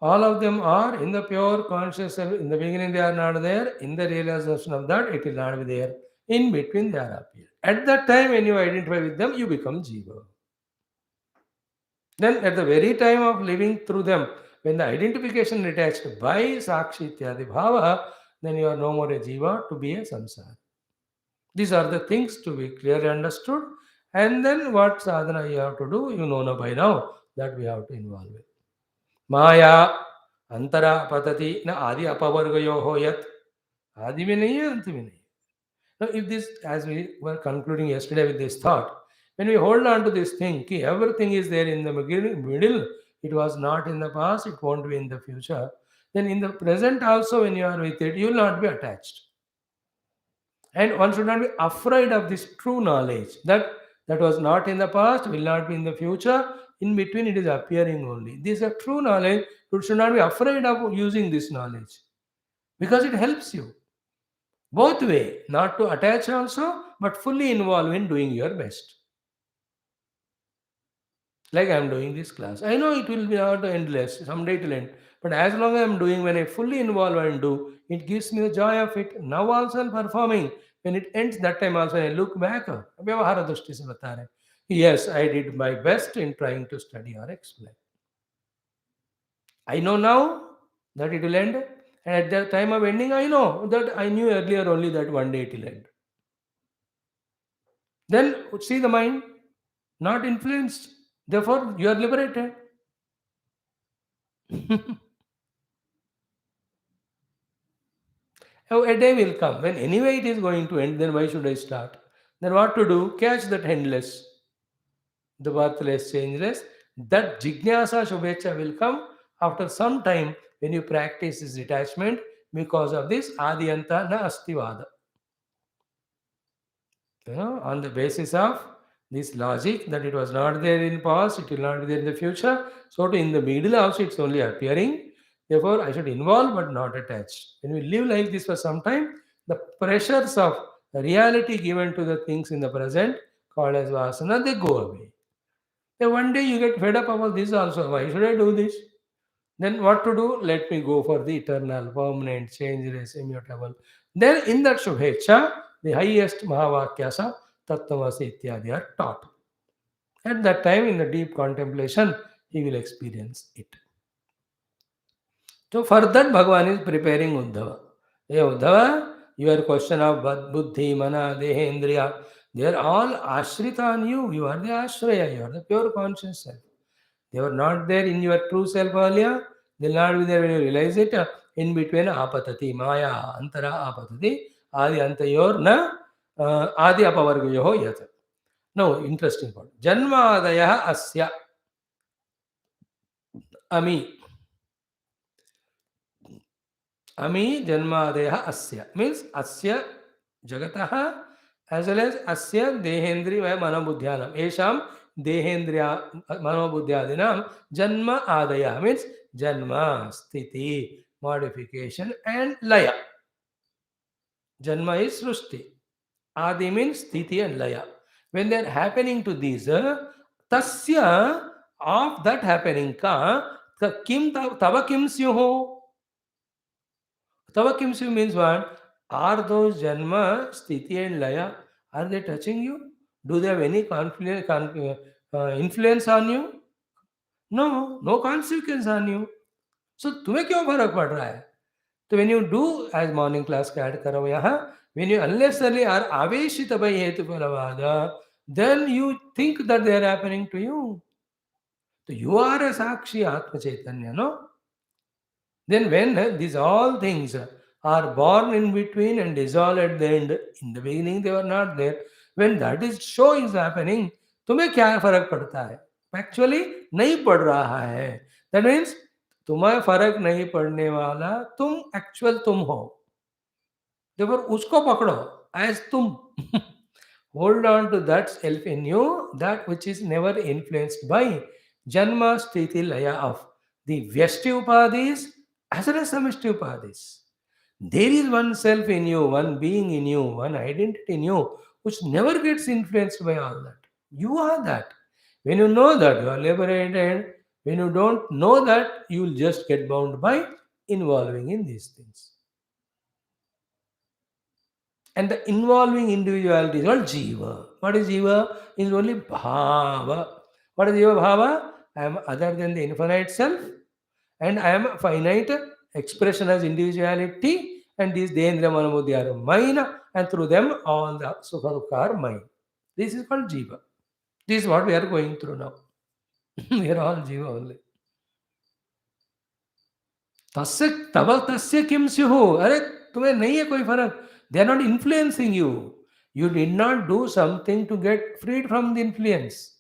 all of them are in the pure conscious self. In the beginning, they are not there. In the realization of that, it will not be there. In between, they are appear. At that time, when you identify with them, you become Jiva. Then, at the very time of living through them, when the identification attached by Sakshi Ityadi Bhava, then you are no more a Jiva to be a Samsara. These are the things to be clearly understood. And then, what sadhana you have to do, you know now by now that we have to involve with. Maya Antara Patati na Adi Apavargayo ho yat. Adi में नहीं है अंत में नहीं. Now, if this, as we were concluding yesterday with this thought, when we hold on to this thing, ki everything is there in the middle, it was not in the past, it won't be in the future, then in the present also, when you are with it, you will not be attached. And one should not be afraid of this true knowledge that was not in the past, will not be in the future. In between, it is appearing only. This is a true knowledge. You should not be afraid of using this knowledge because it helps you both way, not to attach also, but fully involved in doing your best. Like I am doing this class. I know it will be not endless, someday it will end. But as long as I am doing, when I fully involve and do, it gives me the joy of it. Now also I'm performing. When it ends, that time also I look back. व्यवहार दृष्टि से बता रहे. Yes, I did my best in trying to study or explain. I know now that it will end. And at the time of ending, I know that I knew earlier only that one day it will end. Then see the mind, not influenced. Therefore, you are liberated. Now, a day will come when anyway it is going to end, then why should I start? Then what to do? Catch that endless, the birthless, changeless. That jignasa shubhecha will come after some time when you practice this detachment because of this adiyanta na astivada. On the basis of this logic that it was not there in past, it will not be there in the future. So in the middle also it's only appearing. Therefore, I should involve but not attach. When we live like this for some time, the pressures of reality given to the things in the present, called as vasana, they go away. Then one day you get fed up about this also. Why should I do this? Then what to do? Let me go for the eternal, permanent, changeless, immutable. Then in that Shubhecha, the highest Mahavakyasa, Tattvamasi ityadi are taught. At that time, in the deep contemplation, he will experience it. So for that, Bhagavan is preparing Uddhava. Hey Uddhava, your question of Buddhi, Mana, Dehendriya, they are all ashrita on you. You are the ashraya, you are the pure conscious self. They were not there in your true self earlier. They'll not be there when you realize it. In between apatati, maya, antara apatati, adi antayor na adi apavargayoho yat. Now, interesting point. Janmadaya asya ami. Ami janmadaya asya means asya jagataha as well as asya dehendri vaya manabuddhyanam. Esham dehendriya manobuddhyadinam janma adaya means janma, sthiti, modification and laya. Janma is srushti. Adi means sthiti and laya. When they are happening to these, tasya of that happening ka kim tava kim syuho. Tava kimsu means what? Are those janma, sthiti and laya, are they touching you? Do they have any influence on you? No, no consequence on you. So तुम्हें क्यों फर्क पड़ रहा है? तो when you do as morning class का add करो यहाँ, when you unnecessarily are आवेशित by हेतु फलवाद, then you think that they are happening to you. So you are a sakshi Atma Chaitanya, no? Then when these all things are born in between and dissolve at the end, in the beginning they were not there. When that is show is happening, तुम्हें क्या फर्क पड़ता है? Actually नहीं पड़ रहा है. That means तुम्हें फर्क नहीं पड़ने वाला तुम actual तुम हो. Therefore उसको पकड़ो as तुम. Hold on to that self in you, that which is never influenced by janma, sthiti, laya of the vyashti upadhis as well as samishti upadhis. There is one self in you, one being in you, one identity in you, which never gets influenced by all that. You are that. When you know that, you are liberated. When you don't know that, you will just get bound by involving in these things. And the involving individuality is called jiva. What is jiva? Is only bhava. What is jiva bhava? I am other than the infinite self, and I am a finite expression as individuality, and these Dendra Manabuddhi are mine, and through them all the Sukha Dukha are mine. This is called jiva. This is what we are going through now. We are all jiva only. तस्य तव तस्य किम स्युः? अरे तुम्हें नहीं है कोई फर्क. They are not influencing you. You did not do something to get freed from the influence.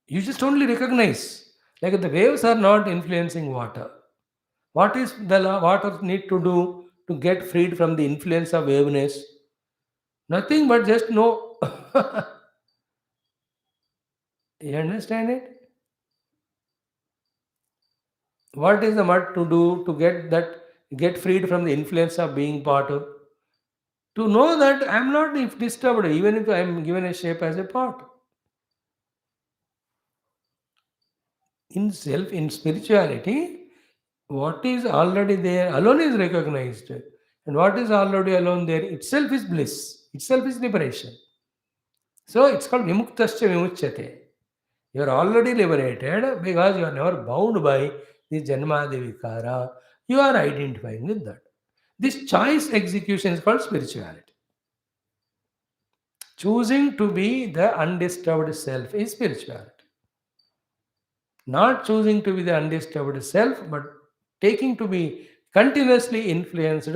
You just only recognize. Like the waves are not influencing water. What is the water need to do to get freed from the influence of waveness? Nothing but just know. You understand it? What is the mud to do to get freed from the influence of being part of? To know that I am not if disturbed, even if I am given a shape as a pot. In self, in spirituality, what is already there alone is recognized. And what is already alone there itself is bliss, itself is liberation. So it's called vimuktascha vimuchyate. You are already liberated because you are never bound by the janmadi vikara. You are identifying with that. This choice execution is called spirituality. Choosing to be the undisturbed self is spirituality. Not choosing to be the undisturbed self, but taking to be continuously influenced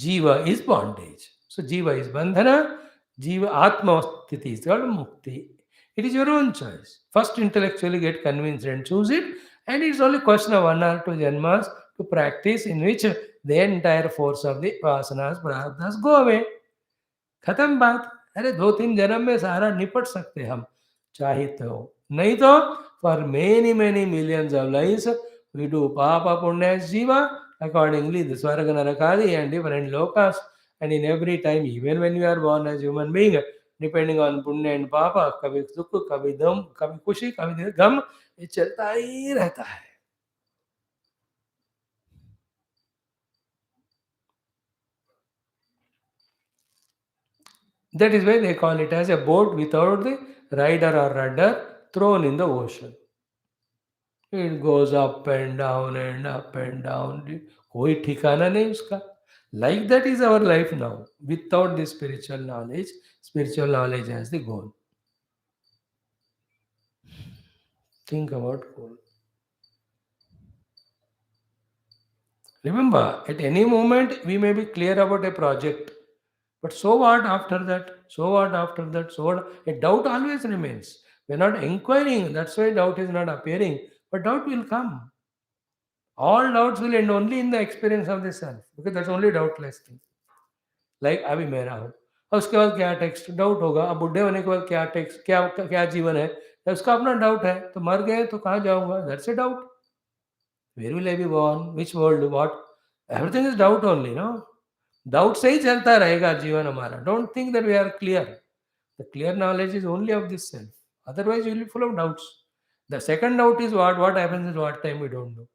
jiva is bondage. So jiva is bandhana, jiva atma sthiti is called mukti. It is your own choice. First intellectually get convinced and choose it, and it's only question of 1 or 2 janmas to practice in which the entire force of the vasanas, prarabdhas go away. खत्म बात. अरे 2-3 जन्म में सारा निपट सकते हम, चाहे तो. नहीं तो for many many millions of lives we do papa punya jiva accordingly the swarga narakadi and different lokas, and in every time even when you are born as human being, depending on punya and papa, कभी सुख कभी दम कभी खुशी कभी गम, ये चलता ही रहता है. That is why they call it as a boat without the rider or rudder thrown in the ocean. It goes up and down and up and down. कोई ठिकाना नहीं उसका. Like that is our life now. Without the spiritual knowledge as the goal. Think about goal. Remember, at any moment we may be clear about a project. But so what after that? So what after that? So what? A doubt always remains. We're not inquiring. That's why doubt is not appearing. But doubt will come. All doubts will end only in the experience of the self. Because that's only doubtless thing. Like अभी मैं रहा हूँ, और उसके बाद क्या text doubt होगा. अब बुढ़े होने के बाद क्या टेक्स्ट क्या क्या जीवन है, उसका अपना डाउट है. तो मर गए तो कहाँ जाऊंगा, that's a doubt. Where will I be born, which world, what, everything is doubt only. No, doubt से ही चलता रहेगा जीवन हमारा. Don't think that we are clear. The clear knowledge is only of this self, otherwise you will be full of doubts. The second doubt is what happens is what time we don't know.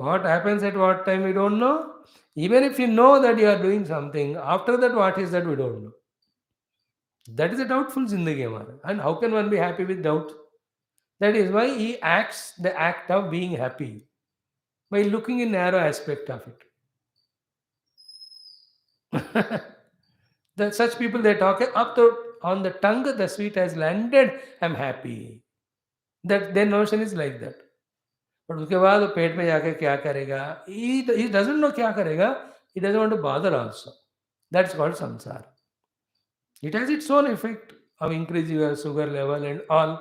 What happens at what time we don't know. Even if you know that you are doing something, after that what is that we don't know. That is a doubtful zindagi hamara. And how can one be happy with doubt? That is why he acts the act of being happy by looking in narrow aspect of it. Such people, they talk up to, on the tongue the sweet has landed, I'm happy. That their notion is like that. But उसके बाद वो पेट में जाके क्या करेगा, he doesn't know क्या करेगा. He doesn't want to bother also. That's called samsara. It has its own effect of increasing your sugar level and all.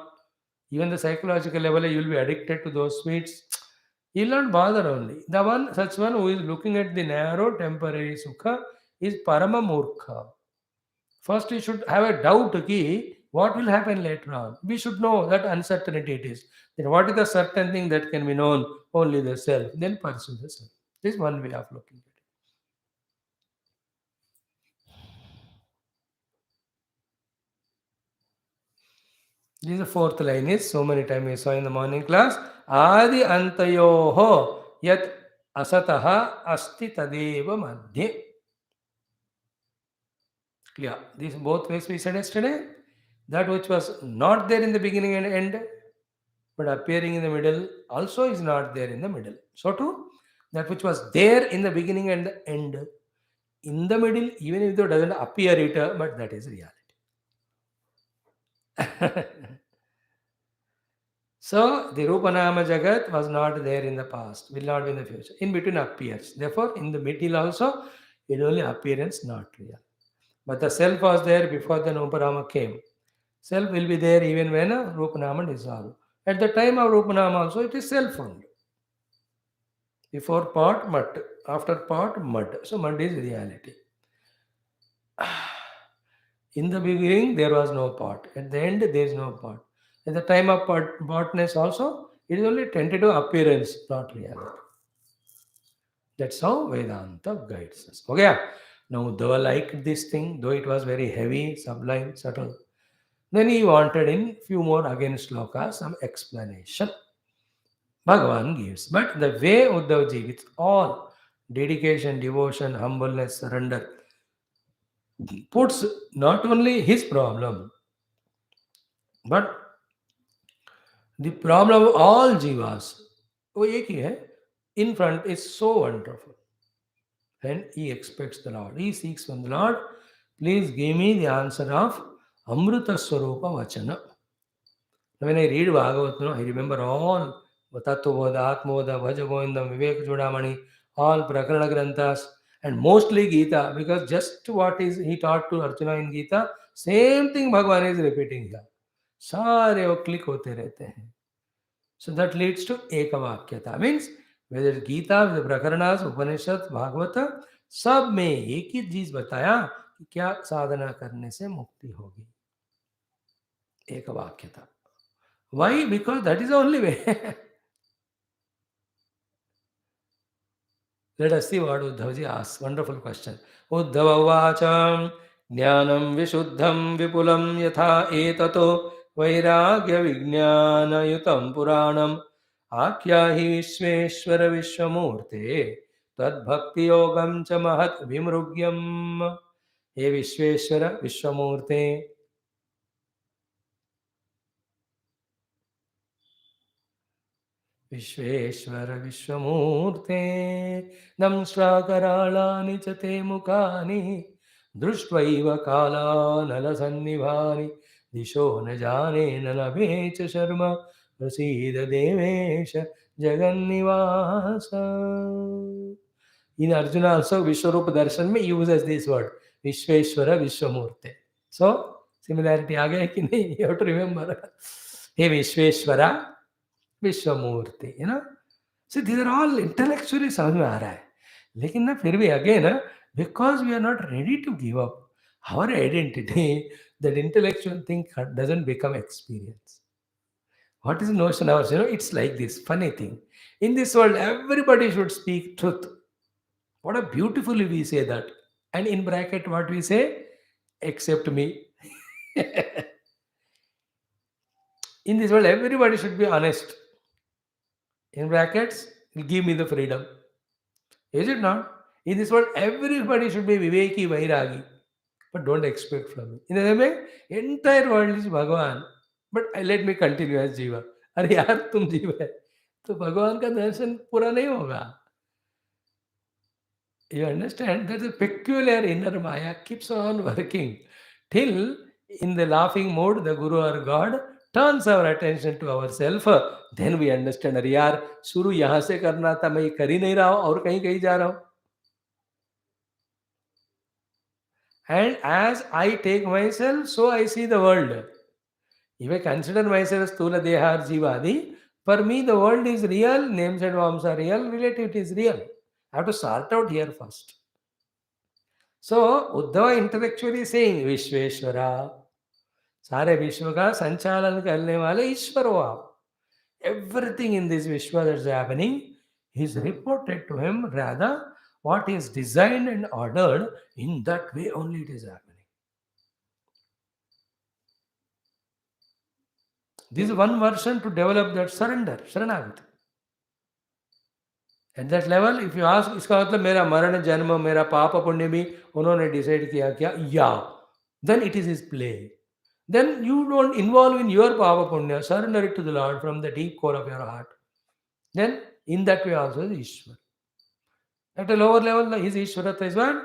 Even the psychological level, you will be addicted to those sweets. You will not bother only. The one, such one who is looking at the narrow temporary sukha is parama murkha. First, you should have a doubt ki what will happen later on. We should know that uncertainty it is. Then what is the certain thing that can be known? Only the self. Then pursue the self. This is one way of looking at it. This is the fourth line. Is so many times we saw in the morning class. Adi antayoho yat asataha asti tadeva madhye. Clear. These both ways we said yesterday. That which was not there in the beginning and end, but appearing in the middle also is not there in the middle. So too, that which was there in the beginning and the end, in the middle, even if it doesn't appear it, but that is reality. So the Rupanama Jagat was not there in the past, will not be in the future. In between appears. Therefore, in the middle also, it only appearance, not real. But the self was there before the Rupanama came. Self will be there even when a Rupanama dissolves. At the time of Rupanama also, it is self only. Before pot, mud. After pot, mud. So mud is reality. In the beginning, there was no pot. At the end, there is no pot. At the time of potness also, it is only tentative appearance, not reality. That's how Vedanta guides us. Okay. Now, Uddhava liked this thing, though it was very heavy, sublime, subtle. Then he wanted in few more again slokas some explanation. Bhagavan gives. But the way Uddhavji, with all dedication, devotion, humbleness, surrender, puts not only his problem, but the problem of all jivas, वो एक ही है, in front is so wonderful. And he expects the Lord. He seeks from the Lord, please give me the answer of Amrita Swarupa Vachana. When I read Bhagavatam, I remember all Tattva-boda, Atma-boda, Bhaja-govindam, Vivek-chudamani, all Prakarana Granthas, and mostly Gita, because just what is he taught to Arjuna in Gita, same thing Bhagavan is repeating here. सारे वो click होते रहते हैं. So that leads to एकवाक्यता. Means whether Gita, प्रकरणास, उपनिषद, भागवत, सब में एक ही चीज बताया कि क्या साधना करने से मुक्ति होगी. एकवाक्यता. Why? Because that is the only way. Let us see what Uddhavaji asks. Wonderful question. Uddhava vacham jnanam vishuddham vipulam yatha etato vairagya vijnana yutam puranam akyahi vishveshwara vishwamurte tad bhakti yogam cha mahat vimrugyam. He Vishveshwara Vishwamurte. Vishweshwar विश्वमूर्ते दंष्ट्राकराळानि च ते मुखानि दृष्ट्वैव कालानलसन्निभानि दिशो न जाने न लभे च शर्म प्रसीद देवेश जगन्निवास. In Arjuna also Vishwarupa Darshan में uses this word Vishveshwara Vishwamurte. So similarity आ गया कि नहीं? You have to remember. Hey Vishveshwara Vishwamurti, है ना. So these are all intellectually समझ में आ रहा है, लेकिन ना फिर भी again because we are not ready to give up our identity, that intellectual thing doesn't become experience. What is the notion of ours? It's like this funny thing. In this world, everybody should speak truth. What a beautifully we say that. And in bracket, what we say? Except me. In this world, everybody should be honest. In brackets, give me the freedom. Is it not? In this world, everybody should be Viveki Vairagi. But don't expect from me. In the same way, entire world is Bhagavan. But let me continue as Jiva. अरे यार तुम जीव है तो भगवान का दर्शन पूरा नहीं होगा. You understand that the peculiar inner Maya keeps on working till in the laughing mode the Guru or God turns our attention to ourself. Then we understand अरे यार शुरू यहाँ से करना था, मैं ये कर ही नहीं रहा हूँ और कहीं कहीं जा रहा हूँ. And as I take myself, so I see the world. If I consider myself Stula Deha or Jivadi, for me the world is real, names and forms are real, relativity is real. I have to sort out here first. So Uddhava intellectually saying Vishveshwara, सारे विश्व का संचालन करने वाले ईश्वर हो आप. Everything in this Vishwa that is happening is reported to him, rather what is designed and ordered, in that way only it is happening. This is one version to develop that surrender, Sharanagati. At that level, if you ask, इसका मतलब मेरा मरण जन्म मेरा पाप पुण्य भी उन्होंने डिसाइड किया क्या? Yeah. Then it is his play. Then you don't involve in your papa punya, surrender it to the Lord from the deep core of your heart. Then in that way also is Ishwar. At a lower level, his Ishwarata is what?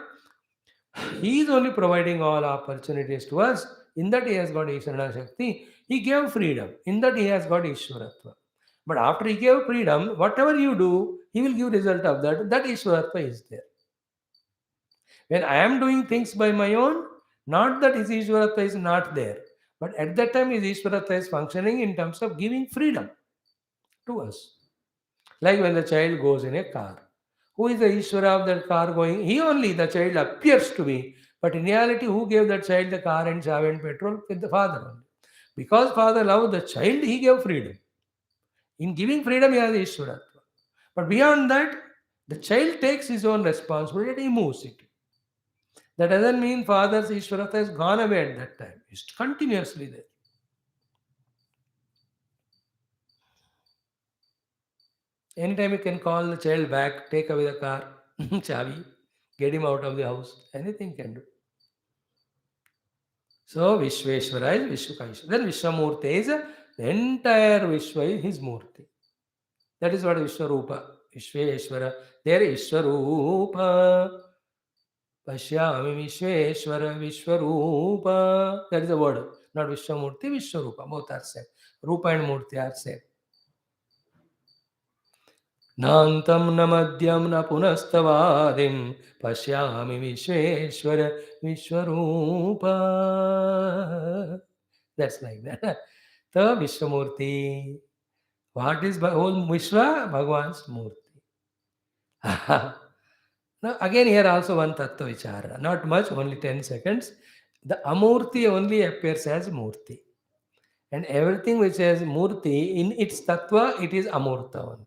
He is only providing all opportunities to us. In that he has got Ishwarana Shakti. He gave freedom. In that he has got Ishwaratva. But after he gave freedom, whatever you do, he will give result of that. That Ishwaratva is there. When I am doing things by my own, not that his Ishwaratva is not there. But at that time, his Ishwaratva is functioning in terms of giving freedom to us. Like when the child goes in a car. Who is the Ishwara of that car going? He only, the child appears to be. But in reality, who gave that child the car and chavi and petrol? With the father only. Because father loved the child, he gave freedom. In giving freedom, he has Ishwaratva. But beyond that, the child takes his own responsibility and he moves it. That doesn't mean father's Ishwaratva has gone away at that time. It's continuously there. Anytime you can call the child back, take away the car, chavi, get him out of the house. Anything can do. So Vishveshwara is Vishwakaishwara. Then Vishwamurti is the entire Vishwa is his Murti. That is what Vishwarupa Vishveshwara. There Ishwarupa. Pashyami Vishveshwara Vishwarupa. That is the word. Not Vishwamurti, Vishwarupa. Both are same. Rupa and Murti are same. Nantam na madhyam na punastavadim pashyami Vishveshwara Vishwarupa. That's like that. The Vishwamurti. What is whole Vishwa? Bhagwan's Murti. Now again here also one Tattva Vichara. Not much, only 10 seconds. The Amurti only appears as Murti. And everything which has Murti, in its Tattva, it is Amurta only.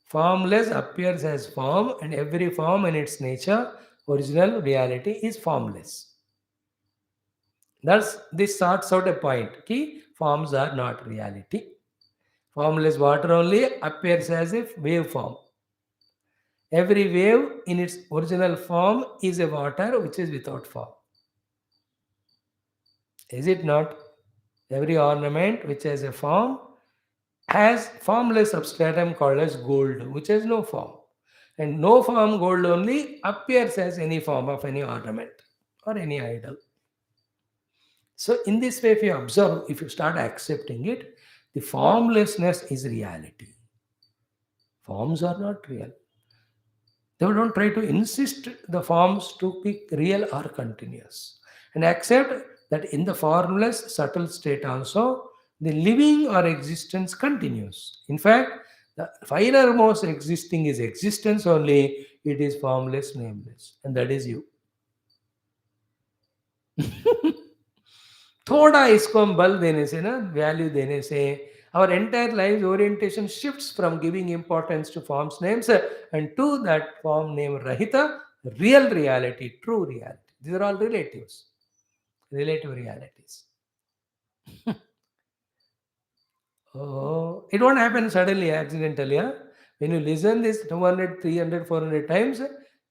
Formless appears as form, and every form in its nature, original reality is formless. Thus, this sorts out a point. Key forms are not reality. Formless water only appears as if wave form. Every wave in its original form is a water which is without form. Is it not? Every ornament which has a form has formless substratum called as gold, which has no form. And no form gold only appears as any form of any ornament or any idol. So in this way, if you observe, if you start accepting it, the formlessness is reality. Forms are not real. They don't try to insist the forms to be real or continuous. And accept that in the formless subtle state also, the living or existence continues. In fact, the finalmost existing is existence only, it is formless, nameless. And that is you. थोड़ा इसको हम बल देने से ना, value देने से, our entire life's orientation shifts from giving importance to forms names and to that form name rahita, real reality, true reality. These are all relatives, relative realities. Oh, it won't happen suddenly, accidentally. Huh? When you listen this 200, 300, 400 times,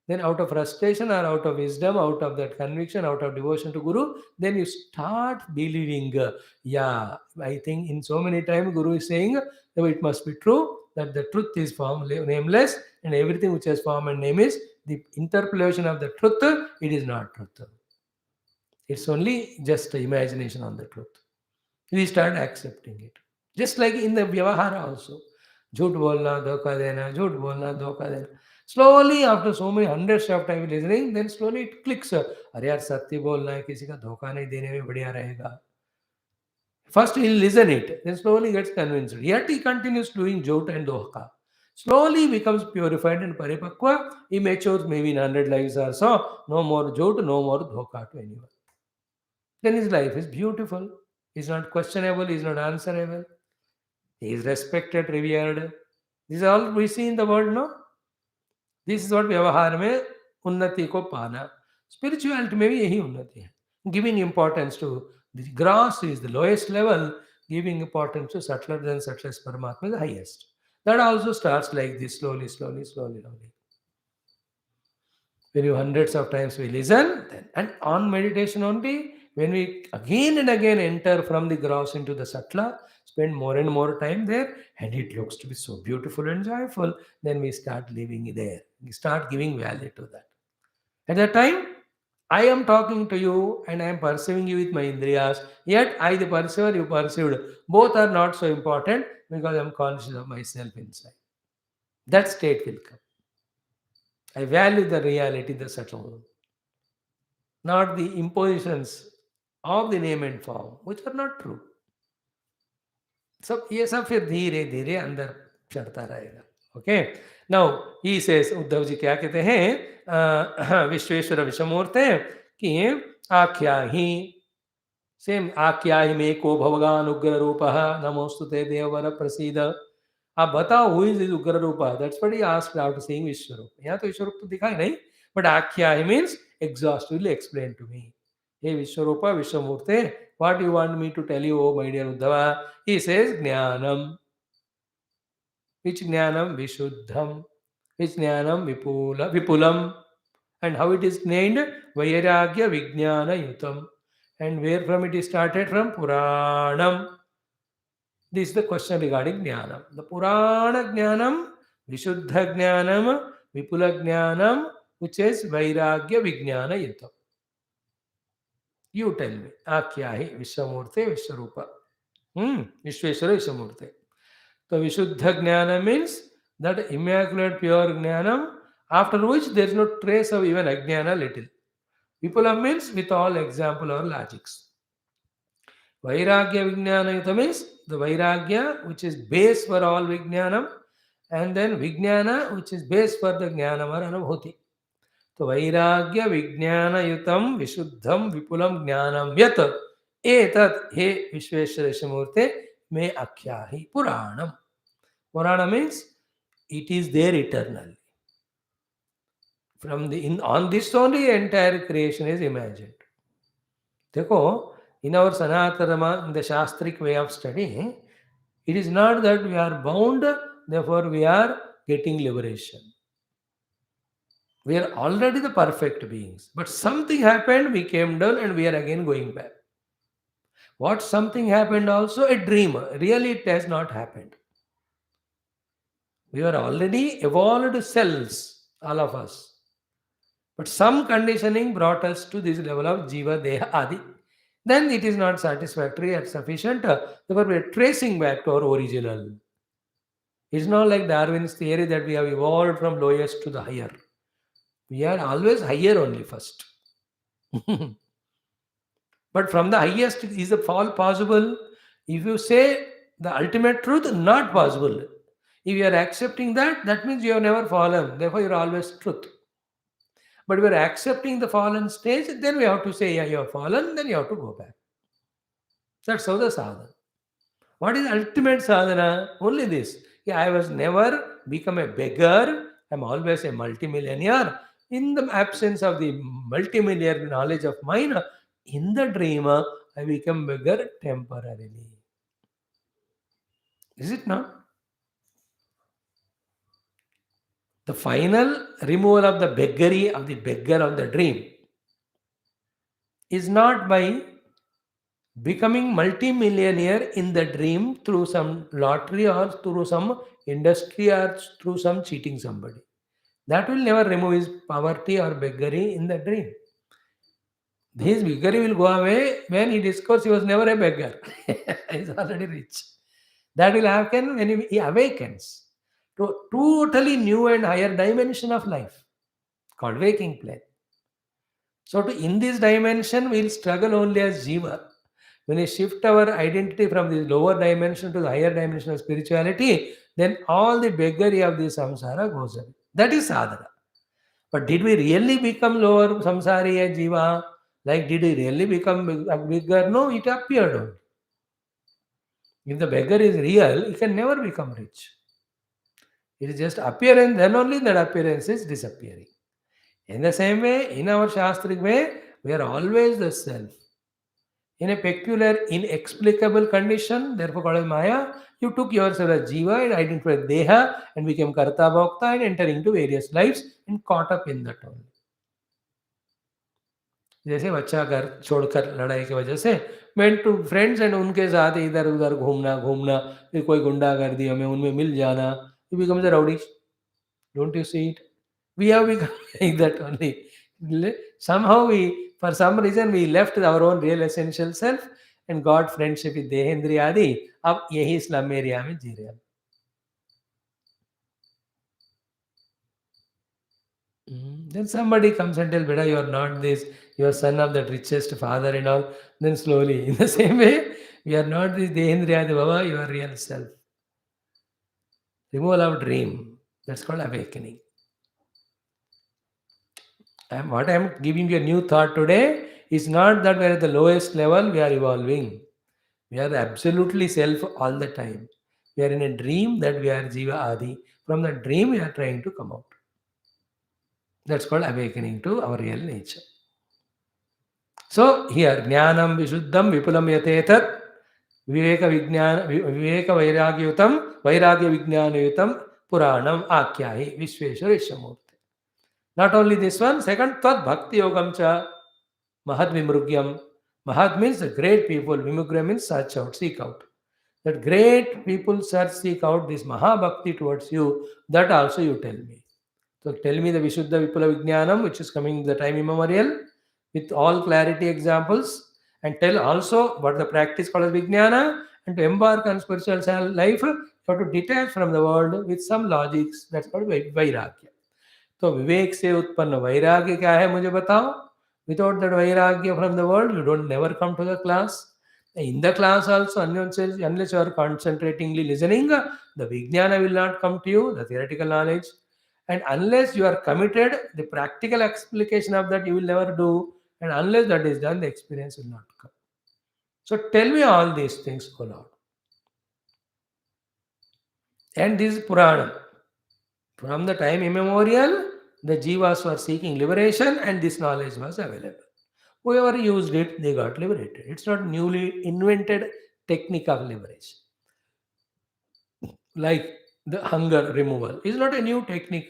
then out of frustration or out of wisdom, out of that conviction, out of devotion to Guru, then you start believing, yeah, I think in so many times Guru is saying, "Oh, it must be true that the truth is form, nameless, and everything which has form and name is the interpolation of the truth, it is not truth. It's only just the imagination on the truth." We start accepting it. Just like in the Vyavahara also. झूठ बोलना धोखा देना झूठ बोलना धोखा देना. Slowly after so many hundreds of time listening, then slowly it clicks. अरे यार सत्य बोलना है, किसी का धोखा नहीं देने में बढ़िया रहेगा. First he'll listen it, then slowly gets convinced. Yet he continues doing jhut and dhokha. Slowly becomes purified and paripakwa. He matures maybe in 100 lives or so. No more jhut, no more dhokha to anyone. Then his life is beautiful. He's not questionable, he's not answerable. He is respected, revered. This is all we see in the world, no? This is what व्यवहार में उन्नति को पाना. Spirituality में भी यही उन्नति है. Giving importance to the gross is the lowest level, giving importance to subtler than subtlest Paramatma is the highest. That also starts like this, slowly, slowly, slowly, slowly. When you hundreds of times we listen, then, and on meditation only, when we again and again enter from the gross into the subtler, spend more and more time there, and it looks to be so beautiful and joyful, then we start living there. We start giving value to that. At that time, I am talking to you and I am perceiving you with my indriyas, yet I the perceiver, you perceived. Both are not so important because I am conscious of myself inside. That state will come. I value the reality, the subtle, not the impositions of the name and form, which are not true. सब ये सब फिर धीरे धीरे अंदर चढ़ता रहेगा. Okay, now he says, Uddhav ji क्या कहते हैं विश्वेश्वर विषमूर्ते कि आख्या ही सेम आख्या ही में को भगवान उग्र रूप नमोस्तुते देववर प्रसीद. आप बताओ हु इज उग्र रूप. That's what he asked after seeing विश्वरूप. यहाँ तो विश्वरूप तो दिखाई नहीं, बट आख्या ही means exhaustively explain to me. हे विश्वरूप विश्वमूर्ते, what you want me to tell you, oh my dear Uddhava? He says Jnanam. Which Jnanam? Vishuddham. Which Jnanam? Vipulam. And how it is named? Vairagya Vijnana Yutam. And where from it is started? From Puranam. This is the question regarding Jnanam. The Purana Jnanam, Vishuddha Jnanam, Vipula Jnanam, which is Vairagya Vijnana Yutam. You tell me. Akya hi Vishwamurte Vishwarupa. Vishweshwara Vishwamurte. So Vishuddha Jnana means that immaculate pure Jnanam, after which there is no trace of even Ajnana little. Vipula means with all example or logics. Vairagya Vijnana Yuta means the Vairagya which is base for all Vijnanam, and then Vijnana which is base for the Jnanam or Anubhuti. So Vairagya Vijnana Yutam Vishuddham Vipulam Jnanam Yat Etat He Vishweshwara Shamurte Me Akhyahi Puranam. Purana means it is there eternally. On this only entire creation is imagined. देखो, in our Sanatana, in the Shastric way of study, it is not that we are bound, therefore we are getting liberation. We are already the perfect beings. But something happened, we came down and we are again going back. What something happened also? A dream. Really it has not happened. We are already evolved selves, all of us. But some conditioning brought us to this level of Jiva, Deha, Adi. Then it is not satisfactory and sufficient. Therefore, we are tracing back to our original. It's not like Darwin's theory that we have evolved from lowest to the higher. We are always higher only first. But from the highest, is the fall possible? If you say the ultimate truth, not possible. If you are accepting that, that means you have never fallen. Therefore, you are always truth. But if we are accepting the fallen stage, then we have to say, yeah, you have fallen, then you have to go back. That's how the sadhana. What is ultimate sadhana? Only this. Yeah, I was never become a beggar. I'm always a multimillionaire. In the absence of the multimillionaire knowledge of mine, in the dream, I become beggar temporarily. Is it not? The final removal of the beggary of the beggar of the dream is not by becoming multimillionaire in the dream through some lottery or through some industry or through some cheating somebody. That will never remove his poverty or beggary in the dream. His beggary will go away when he discovers he was never a beggar. He is already rich. That will happen when he awakens to a totally new and higher dimension of life called waking plane. So in this dimension, we will struggle only as Jiva. When we shift our identity from the lower dimension to the higher dimension of spirituality, then all the beggary of the samsara goes away. That is sadhana. But did we really become lower samsari as Jiva? Like, did we really become a beggar? No, it appeared only. If the beggar is real, he can never become rich. It is just appearance, then only that appearance is disappearing. In the same way, in our Shastric way, we are always the self. In a peculiar, inexplicable condition, therefore called as Maya, you took yourself as Jiva and identified Deha and became Karta Bhokta and entered into various lives and caught up in that only. जैसे बच्चा घर छोड़कर लड़ाई की वजह से went to friends and उनके साथ इधर उधर घूमना फिर कोई गुंडागर्दी हमें उनमें मिल जाना, he becomes a rowdy. Don't you see it? We have become like that only. Somehow for some reason we left our own real essential self and got friendship with Dehendriya Adi. अब यही slum area में जी रहे हैं. Then somebody comes and tells, Beta, you are not this, you are son of the richest father and all. Then slowly, in the same way, we are not this Dehendriyadi Baba, you are real self. Removal of dream. That's called awakening. What I am giving you a new thought today is not that we are at the lowest level, we are evolving. We are absolutely self all the time. We are in a dream that we are Jiva Adi. From the dream, we are trying to come out. That's called awakening to our real nature. So here, Jnanam Vishuddham Vipulam Yatetat Viveka Vairagyutam Vairagya Vijnanayutam Puranam Akyahi Vishweshwara Ishamurti. Not only this one, second, Tad Bhakti Yogam Cha Mahad Vimrugyam. Mahad means the great people, Vimugra means search out, seek out. That great people seek out this Maha Bhakti towards you, that also you tell me. So tell me the Vishuddha Vipula Vijnanam, which is coming the time immemorial, with all clarity examples, and tell also what the practice called as Vijnana, and to embark on spiritual life, you have to detach from the world with some logics. That's called Vairagya. तो विवेक से उत्पन्न वैराग्य क्या है मुझे बताओ. Without that vairagya from the world, you don't never come to the class. In the class also, unless you are concentratingly listening, the vijnana will not come to you, the theoretical knowledge. And unless you are committed, the practical application of that you will never do. And unless that is done, the experience will not come. So tell me all these things, O Lord. And this is Puranam. From the time immemorial, the jivas were seeking liberation and this knowledge was available. Whoever used it, they got liberated. It's not newly invented technique of liberation. Like the hunger removal is not a new technique.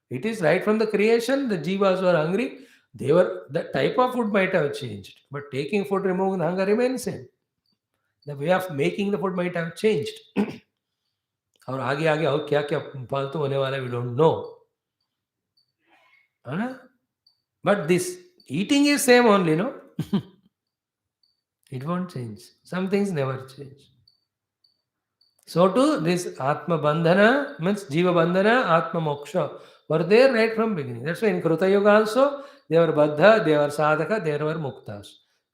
It is right from the creation. The jivas were hungry. The type of food might have changed, but taking food, removing the hunger remains same. The way of making the food might have changed. और आगे आगे और क्या क्या फालतू होने वाला we don't know. But this eating is same only, no? It won't change. Some things never change. So too, this Atma Bandhana means Jiva Bandhana, Atma Moksha were there right from beginning. That's why in Kruta Yuga also, they were Baddha, they were Sadhaka, they were Muktas.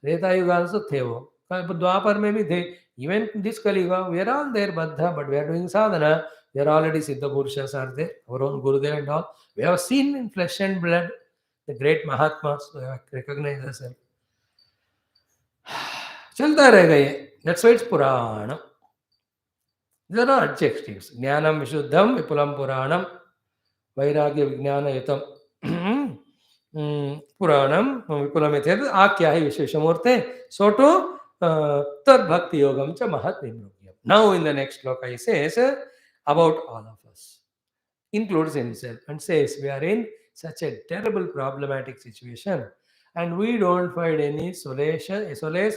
Treta Yuga also Thevo. Dwapar may be they. Even this Kali Yuga, we are all there Baddha, but we are doing sadhana. We are already Siddha Purushas are there, our own Gurudev and all. We have seen in flesh and blood the great Mahatmas, we have recognized ourselves. चलता रहेगा ये. That's why it's Purana. These are all adjectives. Jnanam Vishuddham Vipulam Puranam Vairagya Vijnana Yutam Puranam Vipulam Etyad Akya hi Visheshamurte. So to Tad Bhakti Yogam cha Mahat Nimrugyam. Now in the next sloka he says about all of us. Includes himself and says we are in such a terrible problematic situation and we don't find any solace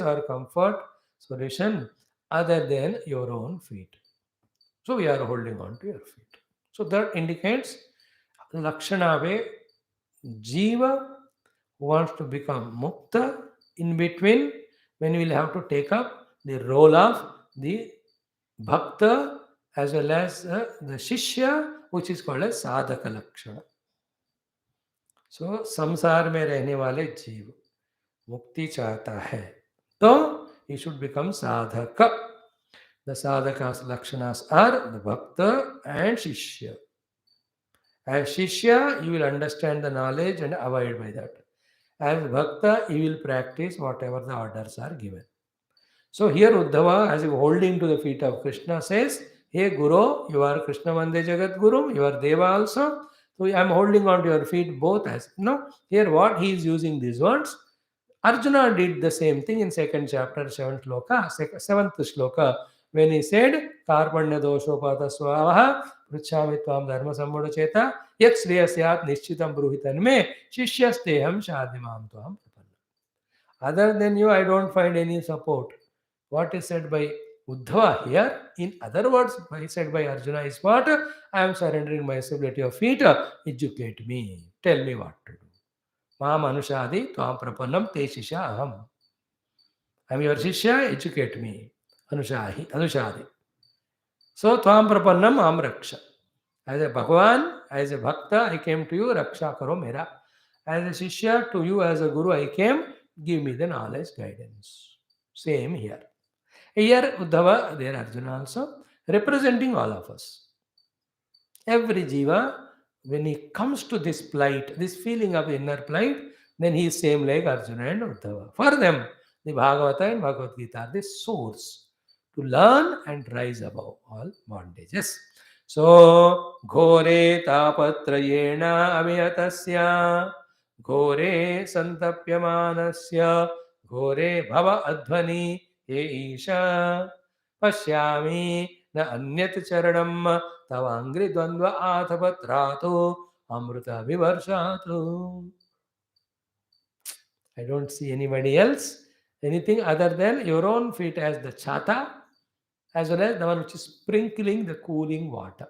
or comfort solution other than your own feet. So we are holding on to your feet. So that indicates Lakshana way, Jiva wants to become Mukta. In between, when we will have to take up the role of the Bhakta as well as the Shishya, which is called as Sadhaka Lakshana. So संसार में रहने वाले जीव मुक्ति चाहता है तो he should become sadhaka. The sadhakas lakshanas are the bhakta and shishya. As shishya, you will understand the knowledge and abide by that. As bhakta, you will practice whatever the orders are given. So here Uddhava, as if holding to the feet of Krishna, says, Hey Guru, you are Krishna Vande Jagat Guru, you are Deva also. So I am holding on to your feet both as. Here what he is using these words. Arjuna did the same thing in second chapter, seventh shloka, when he said, Karpanya doshopata swavaha, pruchhami tvam dharma sammoda cheta, yat sreyasyat nishchitam bruhitan me, shishyasteham shadimam tvam prapanna. Other than you, I don't find any support. What is said by Uddhava here, in other words, said by Arjuna is what? I am surrendering myself at your feet, educate me, tell me what to do. Mam anushadi tvam prapannam te shisha aham. I am your shishya, educate me. Anushadi. So tvam prapannam am raksha. As a Bhagavan, as a Bhakta, I came to you, raksha karo mera. As a shishya, to you as a Guru, I came, give me the knowledge, guidance. Same here. Here Uddhava, there Arjuna also, representing all of us. Every jiva, when he comes to this plight, this feeling of inner plight, then he is same like Arjuna and Uddhava. For them, the Bhagavata and Bhagavad Gita are the source to learn and rise above all bondages. So, Ghore tapatrayena amiyatasya, Ghore santapyamanasya, Ghore bhava adhvani, He Isha, Pashyami na anyat charanam Tavangri Dvandva Athapatrato Amruta Vivarshatu. I don't see anybody else, anything other than your own feet as the chata as well as the one which is sprinkling the cooling water.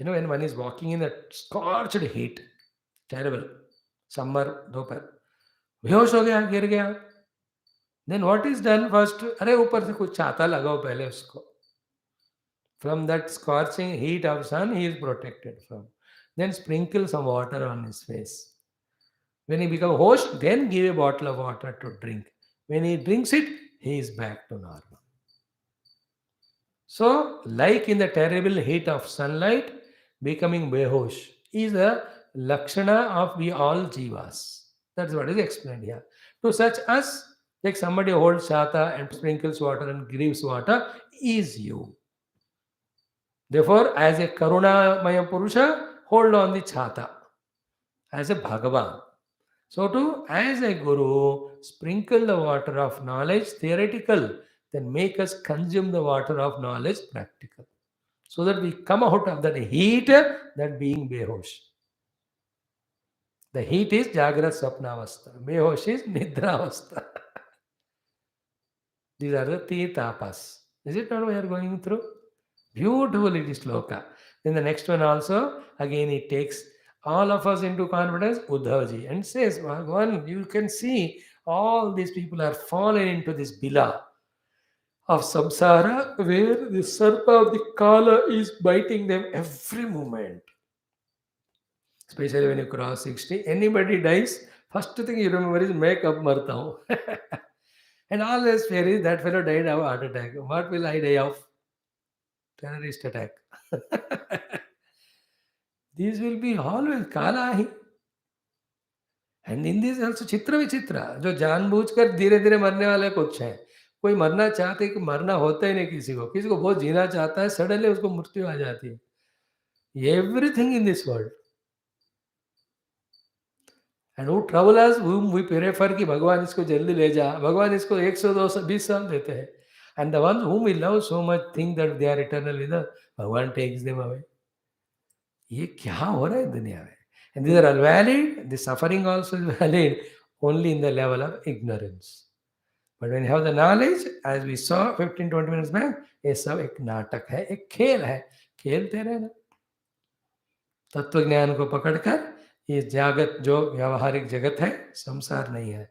When one is walking in that scorched heat, terrible, summer, दोपहर, बेहोश हो गया, गिर गया, then what is done first? अरे ऊपर से कुछ छाता लगाओ पहले उसको. From that scorching heat of sun, he is protected from. Then sprinkle some water on his face. When he becomes hosh, then give a bottle of water to drink. When he drinks it, he is back to normal. So, like in the terrible heat of sunlight, becoming behosh is a lakshana of we all jivas. That's what is explained here. To such as, like somebody holds shata and sprinkles water and gives water, is you. Therefore, as a Karunamaya Purusha, hold on the chhata as a Bhagavan. So, to as a Guru, sprinkle the water of knowledge, theoretical, then make us consume the water of knowledge, practical. So that we come out of that heat, that being Behosh. The heat is Jagrat Swapnavastha, Behosh is Nidravastha. These are the three tapas. Is it not we are going through? Beautiful it is sloka. Then the next one also, again it takes all of us into confidence, Uddhavaji, and says, Bhagavan, you can see all these people are fallen into this bila of samsara, where the sarpa of the kala is biting them every moment. Especially when you cross 60, anybody dies, first thing you remember is make up marta hu. And always fear is that fellow died of heart attack. What will I die of? Terrorist attack. These will be always kala hi. And in this also चित्र विचित्र, जो जानबूझकर धीरे धीरे मरने वाले कुछ हैं. कोई मरना चाहते कि मरना होता ही नहीं, किसी को बहुत जीना चाहता है, सडनली उसको मृत्यु आ जाती है. Everything in this world. And वो trouble us whom we prefer कि भगवान इसको जल्दी ले जा, भगवान इसको 100-220 साल देते हैं. And the ones whom we love so much think that they are eternal with us, भगवान takes them away. ये क्या हो रहा है दुनिया में? And these are all valid. The suffering also is valid only in the level of ignorance. But when you have the knowledge, as we saw 15-20 minutes back, ये सब एक नाटक है, एक खेल है, खेलते रहना. तत्व ज्ञान को पकड़कर ये जगत जो व्यावहारिक जगत है, संसार नहीं है.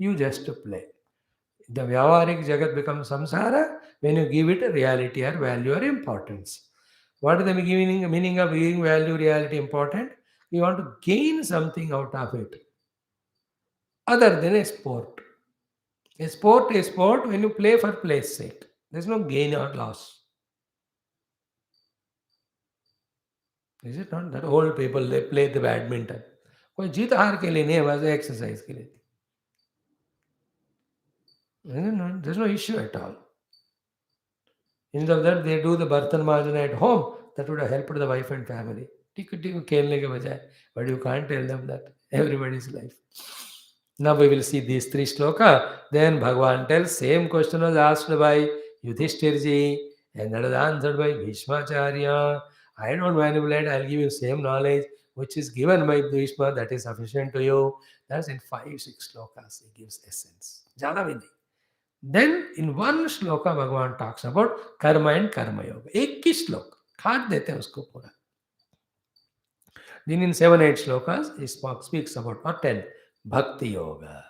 You just play. The व्यावहारिक जगत becomes samsara when you give it a reality or value or importance. What is the meaning of giving value, reality, important? You want to gain something out of it other than a sport. A sport is sport when you play for play's sake. There's no gain or loss. Is it not? That old people, they play the badminton. कोई जीत हार के लिए नहीं है, बस exercise के लिए. There's no issue at all. Instead of that, they do the Bartan Majana at home. That would have helped the wife and family. Tikku खेलने के बजाय. But you can't tell them that. Everybody's life. Now we will see these three shloka. Then Bhagavan tells, same question was asked by Yudhishthirji, and that was answered by Bhishmacharya. I don't manipulate, I'll give you same knowledge which is given by Bhishma, that is sufficient to you. That's in 5-6 shlokas. He gives essence. Jada bhi nahi. Then in one shloka Bhagavan talks about karma and karma yoga. एक ही श्लोक खाट देते हैं उसको पूरा. Then in 7-8 shlokas he speaks about, or 10, bhakti yoga.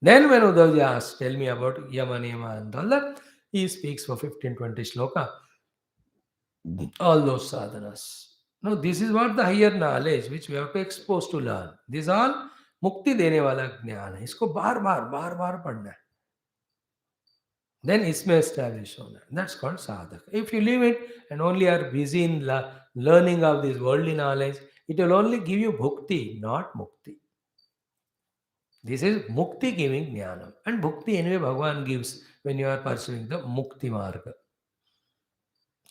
Then when Uddhavji asks, tell me about yama niyama and all that, he speaks for 15-20 shloka. All those sadhanas. No, this is what the higher knowledge which we have to expose to learn. This all mukti dene wala ज्ञान है. इसको बार बार पढ़ना है. Then इसमें establish होना. That's called sadhaka. If you leave it and only are busy in learning of this worldly knowledge, it will only give you bhukti, not mukti. This is mukti giving jnanam. And bhukti anyway Bhagavan gives when you are pursuing the mukti marga.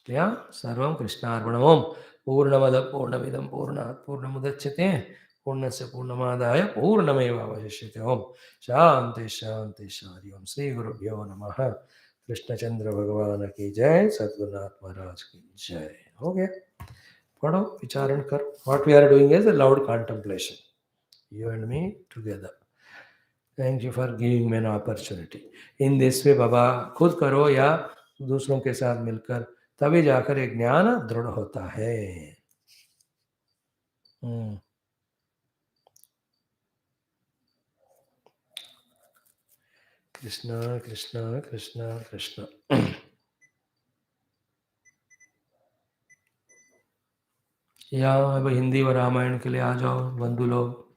Clear? Sarvam Krishnarpanam. Om Purnamada Purnamidam Purnat Purnamudachyate Purnasya Purnamadaya Purnameva Avashishyate. Om Shanti Shanti Shari. Om Sri Guru Bhyo Namaha. Krishna Chandra Bhagavan ki jai. Sadgurunath Maharaj ki jai. Okay. पढ़ो, विचारण कर. What we are doing is a loud contemplation. You and me together. Thank you for giving me an opportunity. In this way, Baba, खुद करो या दूसरों के साथ मिलकर, तभी जाकर एक ज्ञान दृढ़ होता है। कृष्णा कृष्णा कृष्णा कृष्णा। या अब हिंदी व रामायण के लिए आ जाओ बंधु लोग।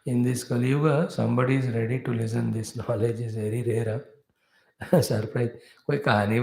In this Kali Yuga, somebody is ready to listen. This knowledge is very rare. Surprise. कोई कहानी